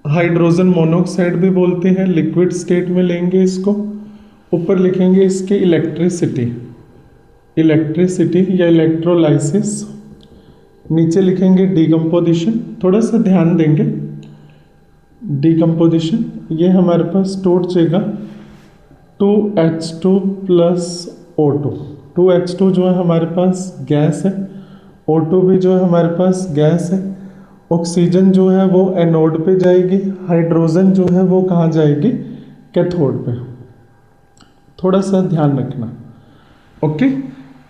हाइड्रोजन मोनोऑक्साइड भी बोलते हैं, लिक्विड स्टेट में लेंगे इसको। ऊपर लिखेंगे इसके इलेक्ट्रिसिटी, इलेक्ट्रिसिटी या इलेक्ट्रोलाइसिस। नीचे लिखेंगे डीकम्पोजिशन, थोड़ा सा ध्यान देंगे, डीकम्पोजिशन, ये हमारे पास टूट जाएगा 2H2 प्लस O2। 2H2 जो है हमारे पास गैस है, O2 भी जो है हमारे पास गैस है। ऑक्सीजन जो है वो एनोड पे जाएगी, हाइड्रोजन जो है वो कहाँ जाएगी, कैथोड पे। थोड़ा सा ध्यान रखना। ओके,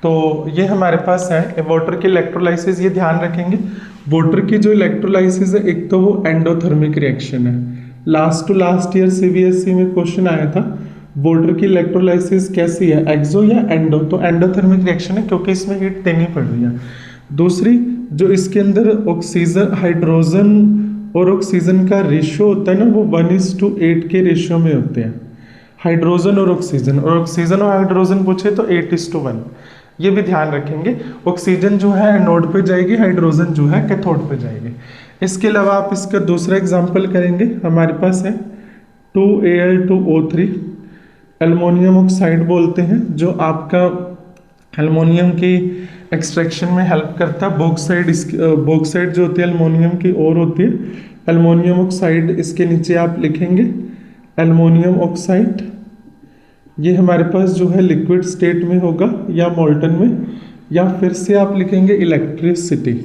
तो ये हमारे पास है वाटर की इलेक्ट्रोलाइसिस। ये ध्यान रखेंगे, वाटर की जो इलेक्ट्रोलाइसिस है, एक तो वो एंडोथर्मिक रिएक्शन है। लास्ट ईयर सीबीएसई में क्वेश्चन आया था, वाटर की इलेक्ट्रोलाइसिस कैसी है, एक्सो या एंडो। तो एंडोथर्मिक रिएक्शन है, क्योंकि इसमें हीट देनी पड़ रही है। दूसरी, जो इसके अंदर ऑक्सीजन, हाइड्रोजन और ऑक्सीजन का रेशियो होता है ना, वो 1:8 के रेशियो में होते हैं, हाइड्रोजन और ऑक्सीजन। और ऑक्सीजन और हाइड्रोजन पूछे तो 8:1। ये भी ध्यान रखेंगे, ऑक्सीजन जो है एनोड पे जाएगी, हाइड्रोजन जो है कैथोड पे जाएगी। इसके अलावा आप इसका दूसरा एग्जांपल करेंगे, हमारे पास है 2Al2O3, एल्युमिनियम ऑक्साइड बोलते हैं, जो आपका एल्युमिनियम की एक्सट्रैक्शन में हेल्प करता है। बॉक्साइड जो होती है एल्युमिनियम की और होती है, एल्युमिनियम ऑक्साइड इसके नीचे आप लिखेंगे एल्युमिनियम ऑक्साइड। ये हमारे पास जो है लिक्विड स्टेट में होगा या मोल्टन में, या फिर से आप लिखेंगे इलेक्ट्रिसिटी,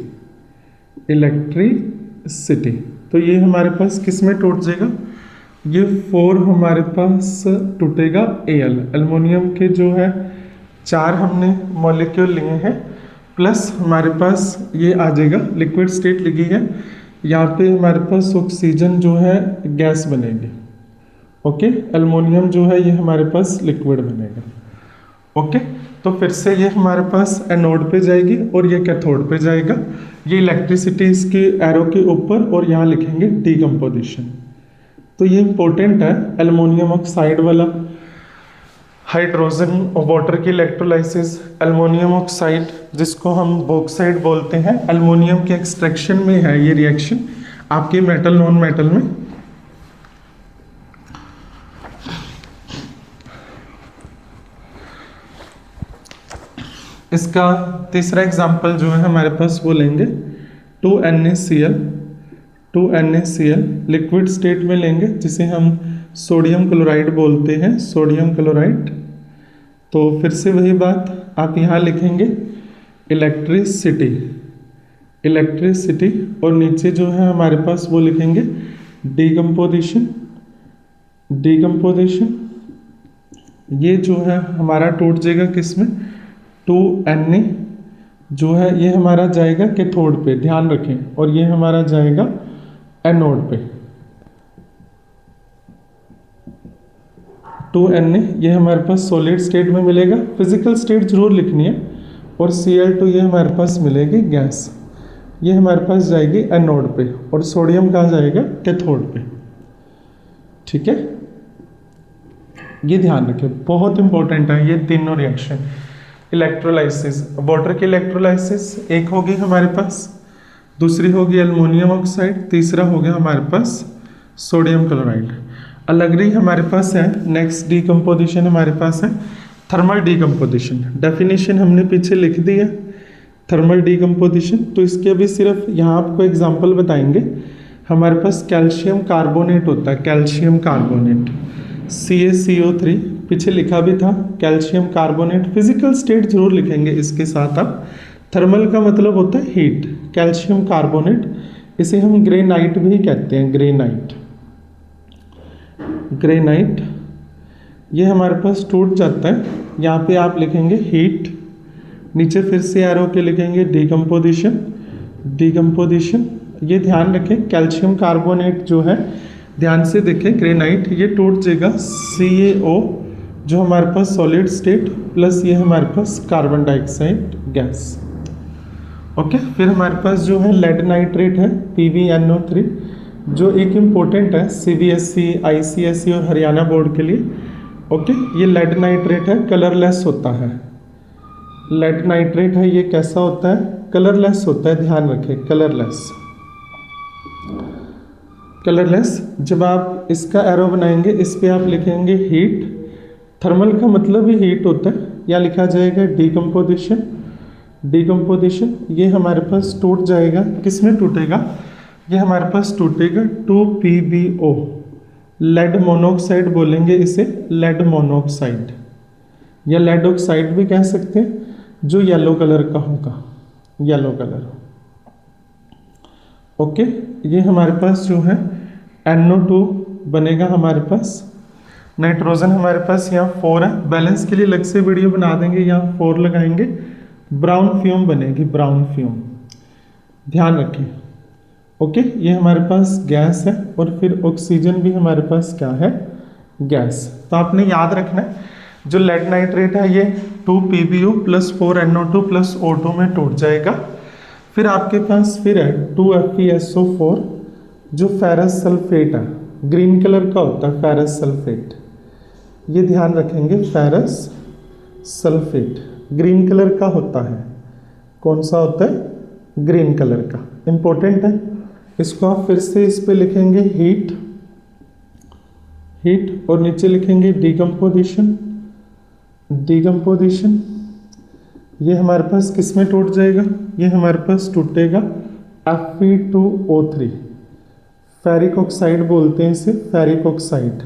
इलेक्ट्रिसिटी। तो ये हमारे पास किस में टूट जाएगा, ये 4 हमारे पास टूटेगा Al, एल्युमिनियम के जो है 4 हमने मॉलिक्यूल लिए हैं, प्लस हमारे पास ये आ जाएगा, लिक्विड स्टेट लिखी है, यहाँ पे हमारे पास ऑक्सीजन जो है गैस बनेगी। ओके, एल्युमिनियम जो है ये हमारे पास लिक्विड बनेगा। ओके, तो फिर से ये हमारे पास एनोड पे जाएगी और ये कैथोड पे जाएगा। ये इलेक्ट्रिसिटी इसकी एरो के ऊपर, और यहाँ लिखेंगे डीकम्पोजिशन। तो ये इंपॉर्टेंट है, एल्युमिनियम ऑक्साइड वाला, हाइड्रोजन और वाटर की इलेक्ट्रोलाइसिस, एल्युमिनियम ऑक्साइड जिसको हम बॉक्साइड बोलते हैं, एल्युमिनियम के एक्सट्रैक्शन में है ये रिएक्शन आपके मेटल नॉन मेटल में। इसका तीसरा एग्जाम्पल जो है हमारे पास वो लेंगे 2NaCl। 2NaCl लिक्विड स्टेट में लेंगे, जिसे हम सोडियम क्लोराइड बोलते हैं, सोडियम क्लोराइड। तो फिर से वही बात आप यहाँ लिखेंगे इलेक्ट्रिसिटी, इलेक्ट्रिसिटी, और नीचे जो है हमारे पास वो लिखेंगे डीकम्पोजिशन, डीकम्पोजिशन। ये जो है हमारा टूट जाएगा किस में, 2Na जो है ये हमारा जाएगा कैथोड पे, ध्यान रखें, और ये हमारा जाएगा एनोड पे। 2Na ये हमारे पास सॉलिड स्टेट में मिलेगा, फिजिकल स्टेट जरूर लिखनी है, और Cl2 ये हमारे पास मिलेगी गैस, ये हमारे पास जाएगी एनोड पे, और सोडियम कहाँ जाएगा, कैथोड पे। ठीक है, ये ध्यान रखें, बहुत इंपॉर्टेंट है ये तीनों रिएक्शन। इलेक्ट्रोलाइसिस, वाटर की इलेक्ट्रोलाइसिस एक होगी हमारे पास, दूसरी होगी एल्युमिनियम ऑक्साइड, तीसरा हो गया हमारे पास सोडियम क्लोराइड। अलग ही हमारे पास है नेक्स्ट डीकम्पोजिशन, हमारे पास है थर्मल डीकम्पोजिशन। डेफिनेशन हमने पीछे लिख दी है थर्मल डीकम्पोजिशन, तो इसके अभी सिर्फ यहाँ आपको एग्जांपल बताएंगे। हमारे पास कैल्शियम कार्बोनेट होता है, कैल्शियम कार्बोनेट CaCO3, पीछे लिखा भी था कैल्शियम कार्बोनेट, फिजिकल स्टेट जरूर लिखेंगे इसके साथ आप। थर्मल का मतलब होता है हीट, कैल्शियम कार्बोनेट, इसे हम ग्रेनाइट भी कहते हैं, ग्रेनाइट, ग्रेनाइट। ये हमारे पास टूट जाता है, यहाँ पे आप लिखेंगे हीट, नीचे फिर से एरो के लिखेंगे डीकम्पोजिशन, डीकम्पोजिशन। ये ध्यान रखें कैल्शियम कार्बोनेट जो है, ध्यान से देखें ग्रेनाइट, ये टूट जाएगा CaO जो हमारे पास सॉलिड स्टेट, प्लस ये हमारे पास कार्बन डाइऑक्साइड गैस। ओके, फिर हमारे पास जो है लेड नाइट्रेट है PbNO3, जो एक इम्पोर्टेंट है CBSE, ICSE और हरियाणा बोर्ड के लिए। ओके, ये लेड नाइट्रेट है, कलरलेस होता है, लेड नाइट्रेट है, ये कैसा होता है, कलरलेस होता है, ध्यान रखें कलरलेस, कलरलेस। जब आप इसका एरो बनाएंगे इस पे आप लिखेंगे हीट, थर्मल का मतलब ही हीट होता है, या लिखा जाएगा डीकम्पोजिशन, डीकम्पोजिशन। ये हमारे पास टूट जाएगा, किस में टूटेगा, ये हमारे पास टूटेगा 2PbO, लेड मोनोऑक्साइड बोलेंगे इसे, लेड मोनोऑक्साइड, या लेड ऑक्साइड भी कह सकते हैं, जो येलो कलर का होगा, येलो कलर। ओके, ये हमारे पास जो है NO2 बनेगा हमारे पास। नाइट्रोजन हमारे पास यहाँ 4 है, बैलेंस के लिए अलग से वीडियो बना देंगे, यहाँ 4 लगाएंगे, ब्राउन फ्यूम बनेगी, ब्राउन फ्यूम, ध्यान रखें। ओके, ये हमारे पास गैस है, और फिर ऑक्सीजन भी हमारे पास क्या है, गैस। तो आपने याद रखना है जो लेड नाइट्रेट है ये 2PbO plus 4NO2 plus O2 में टूट जाएगा। फिर आपके पास फिर है 2FeSO4 जो फेरस सल्फेट है, ग्रीन कलर का होता है फेरस सल्फेट, ये ध्यान रखेंगे, फेरस सल्फेट ग्रीन कलर का होता है। कौन सा होता है, ग्रीन कलर का, इंपॉर्टेंट है। इसको आप फिर से इस पे लिखेंगे हीट, हीट, और नीचे लिखेंगे डीकम्पोजिशन, डीकम्पोजिशन। ये हमारे पास किस में टूट जाएगा, ये हमारे पास टूटेगा Fe2O3, फेरिक ऑक्साइड बोलते हैं इसे, फेरिक ऑक्साइड,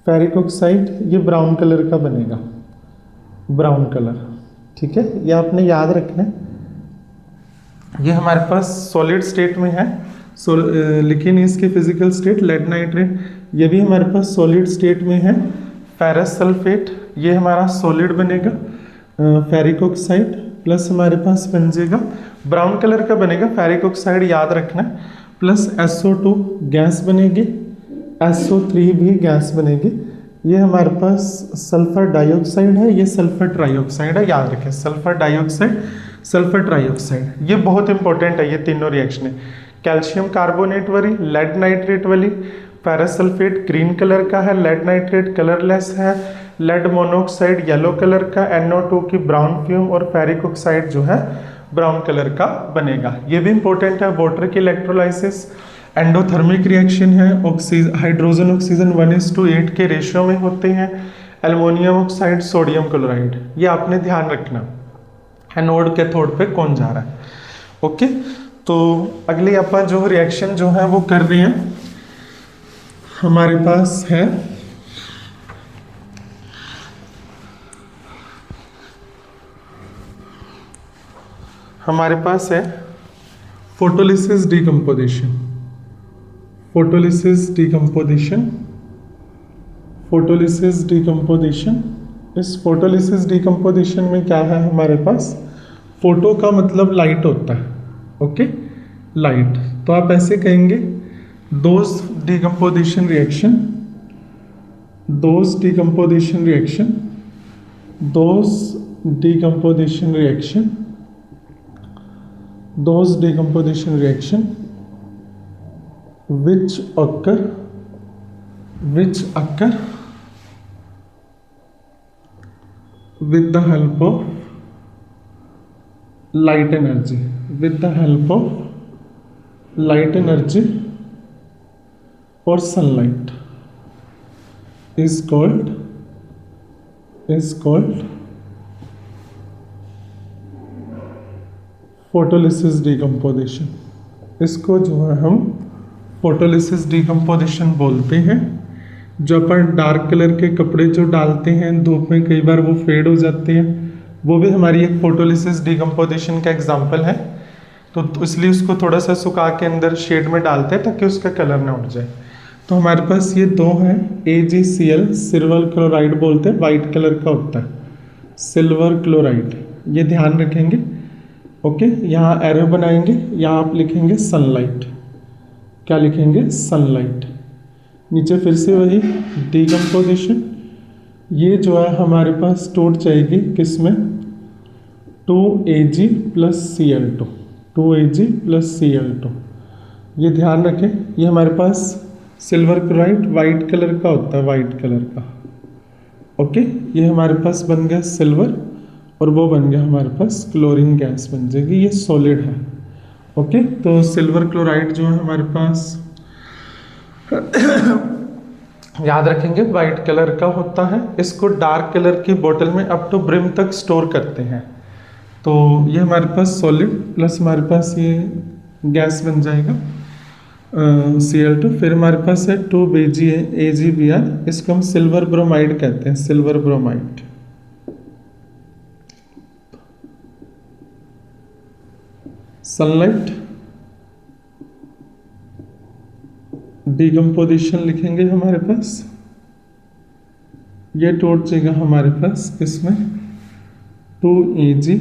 फेरिक ऑक्साइड, ये ब्राउन कलर का बनेगा, ब्राउन कलर। ठीक है, ये आपने याद रखना है। ये हमारे पास सॉलिड स्टेट में है, लिखी नहीं इसकी फिजिकल स्टेट, लेड नाइट्रेट, ये भी हमारे पास सॉलिड स्टेट में है, फेरस सल्फेट, ये हमारा सॉलिड बनेगा, फेरिक ऑक्साइड, प्लस हमारे पास बन जाएगा ब्राउन कलर का बनेगा फेरिक ऑक्साइड, याद रखना, प्लस SO2 गैस बनेगी, SO3 भी गैस बनेगी। ये हमारे पास सल्फर डाइऑक्साइड है, ये सल्फर ट्राइऑक्साइड है, याद रखें सल्फर डाइऑक्साइड सल्फर ट्राइऑक्साइड। ये बहुत इंपॉर्टेंट है, ये तीनों रिएक्शन है। कैल्शियम कार्बोनेट वाली, लेड नाइट्रेट वाली, फेरस सल्फेट ग्रीन कलर का है, लेड नाइट्रेट कलरलेस है, लेड मोनोऑक्साइड येलो कलर का, NO2 की ब्राउन फ्यूम और फेरिक ऑक्साइड जो है ब्राउन कलर का बनेगा। ये भी इंपॉर्टेंट है। वाटर की इलेक्ट्रोलाइसिस एंडोथर्मिक रिएक्शन है, हाइड्रोजन ऑक्सीजन 1:8 के रेशियो में होते हैं। एल्युमिनियम ऑक्साइड सोडियम क्लोराइड, ये आपने ध्यान रखना, एनोड कैथोड पे कौन जा रहा है। ओके, तो अगली अपन जो रिएक्शन जो है वो कर रहे हैं, हमारे पास है photolysis decomposition. Photolysis decomposition, photolysis decomposition. इस फोटोलिसिस डिकम्पोजिशन में क्या है हमारे पास, फोटो का मतलब लाइट होता है, ओके, लाइट। तो आप ऐसे कहेंगे those decomposition reaction, those decomposition reaction, those decomposition reaction, those decomposition reaction which occur with the help of light energy, with the help of light energy or sunlight is called photolysis decomposition. इसको जो है हम photolysis decomposition बोलते हैं। जो अपन dark colour के कपड़े जो डालते हैं धूप में, कई बार वो फेड हो जाते हैं, वो भी हमारी एक फोटोलिसिस डिकम्पोजिशन का एग्जाम्पल है। तो इसलिए उसको थोड़ा सा सुखा के अंदर शेड में डालते हैं ताकि उसका कलर ना उड़ जाए। तो हमारे पास ये दो हैं, AgCl सिल्वर क्लोराइड बोलते हैं, वाइट कलर का होता है सिल्वर क्लोराइड, ये ध्यान रखेंगे। ओके, यहाँ एरो बनाएंगे, यहाँ आप लिखेंगे सनलाइट, क्या लिखेंगे, सनलाइट। नीचे फिर से वही डिकम्पोजिशन, ये जो है हमारे पास टूट जाएगी किस में, 2Ag + Cl2, 2Ag + Cl2। ये ध्यान रखें, ये हमारे पास सिल्वर क्लोराइड वाइट कलर का होता है, वाइट कलर का। ओके, ये हमारे पास बन गया सिल्वर और वो बन गया हमारे पास क्लोरीन गैस बन जाएगी, ये सॉलिड है। ओके, तो सिल्वर क्लोराइड जो है हमारे पास याद रखेंगे वाइट कलर का होता है। इसको डार्क कलर की बोतल में अप टू ब्रिम तक स्टोर करते हैं। तो ये हमारे पास सॉलिड प्लस हमारे पास ये गैस बन जाएगा Cl2। फिर हमारे पास है 2AgBr, इसको हम सिल्वर ब्रोमाइड कहते हैं, सिल्वर ब्रोमाइड। सनलाइट डिकम्पोजिशन लिखेंगे हमारे पास, ये टूट जाएगा हमारे पास किसमें, 2Ag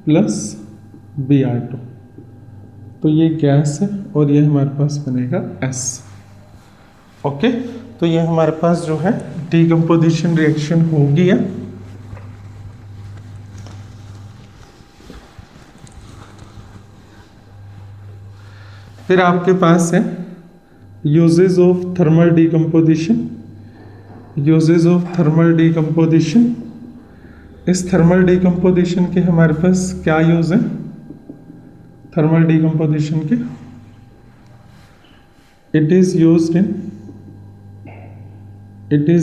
+ Br2। तो ये गैस है और ये हमारे पास बनेगा S। ओके, तो ये हमारे पास जो है डिकम्पोजिशन रिएक्शन हो गया। फिर आपके पास है uses of thermal decomposition, uses of thermal decomposition. इस थर्मल डिकम्पोजिशन के हमारे पास क्या यूज है, थर्मल डिकम्पोजिशन के, it is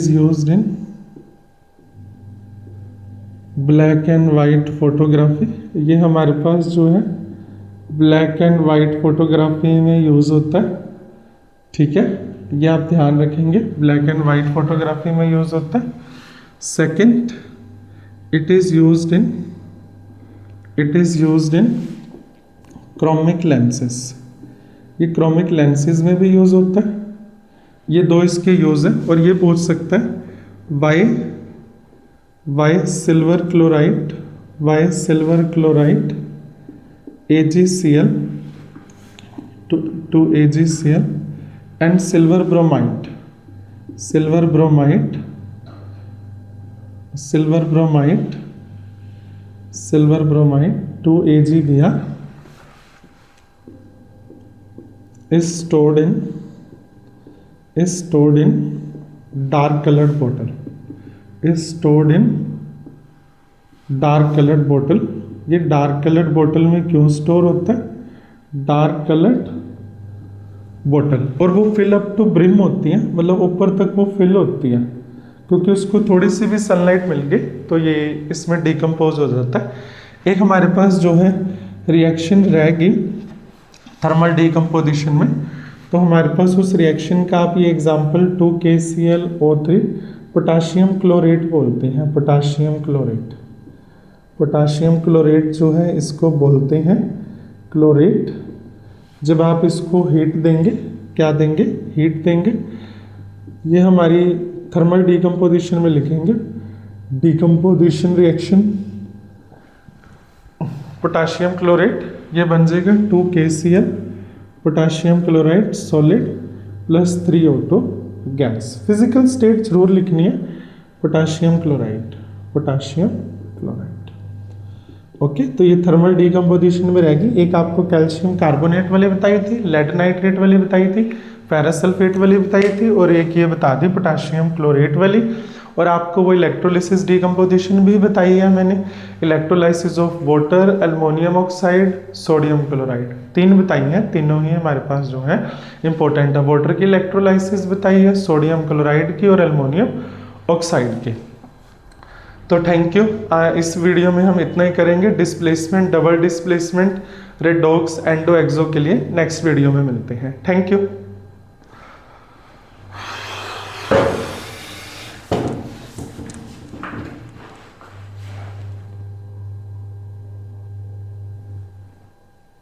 used in black and white photography. ये हमारे पास जो है ब्लैक एंड वाइट फोटोग्राफी में यूज होता है, ठीक है, ये आप ध्यान रखेंगे, ब्लैक एंड वाइट फोटोग्राफी में यूज होता है। Second, it is used in chromic lenses, ये क्रोमिक लेंसेज में भी यूज होता है। ये दो इसके यूज है। और ये पूछ सकता है why silver chloride why silver chloride AgCl to AgCl and silver bromide to AgBr is stored in dark colored bottle. ये डार्क कलर्ड बोतल में क्यों स्टोर होता है? डार्क कलर्ड बोतल, और वो फिल अप टू ब्रिम होती है, मतलब ऊपर तक वो फिल होती है, क्योंकि उसको थोड़ी सी भी सनलाइट मिल गई तो ये इसमें डिकम्पोज हो जाता है। एक हमारे पास जो है रिएक्शन रहेगी थर्मल डिकम्पोजिशन में, तो हमारे पास उस रिएक्शन का आप ये एग्जांपल 2KClO3 पोटाशियम क्लोरेट बोलते हैं। पोटाशियम क्लोरेट जो है इसको बोलते हैं क्लोरेट। जब आप इसको हीट देंगे, क्या देंगे? हीट देंगे। ये हमारी थर्मल डिकम्पोजिशन में लिखेंगे डिकम्पोजिशन रिएक्शन पोटाशियम क्लोरेट, ये बन जाएगा 2KCl potassium chloride solid plus 3O2 gas. Physical state जरूर लिखनी है पोटाशियम क्लोराइड। ओके, तो ये थर्मल डिकम्पोजिशन में रहेगी। एक आपको कैल्शियम कार्बोनेट वाली बताई थी, लेड नाइट्रेट वाली बताई थी, फेरस सल्फेट वाली बताई थी, और एक ये बता दी पोटाशियम क्लोरेट वाली। और आपको वो इलेक्ट्रोलिसिस डिकम्पोजिशन भी बताई है मैंने, electrolysis of water, aluminium oxide, sodium chloride, 3 बताई हैं। तीनों ही हमारे पास जो है इंपॉर्टेंट है। वाटर की इलेक्ट्रोलाइसिस बताई है, सोडियम क्लोराइड की और एल्युमिनियम ऑक्साइड की। तो थैंक यू। इस वीडियो में हम इतना ही करेंगे। Displacement, double displacement, redox, endo exo के लिए नेक्स्ट वीडियो में मिलते हैं। Thank you.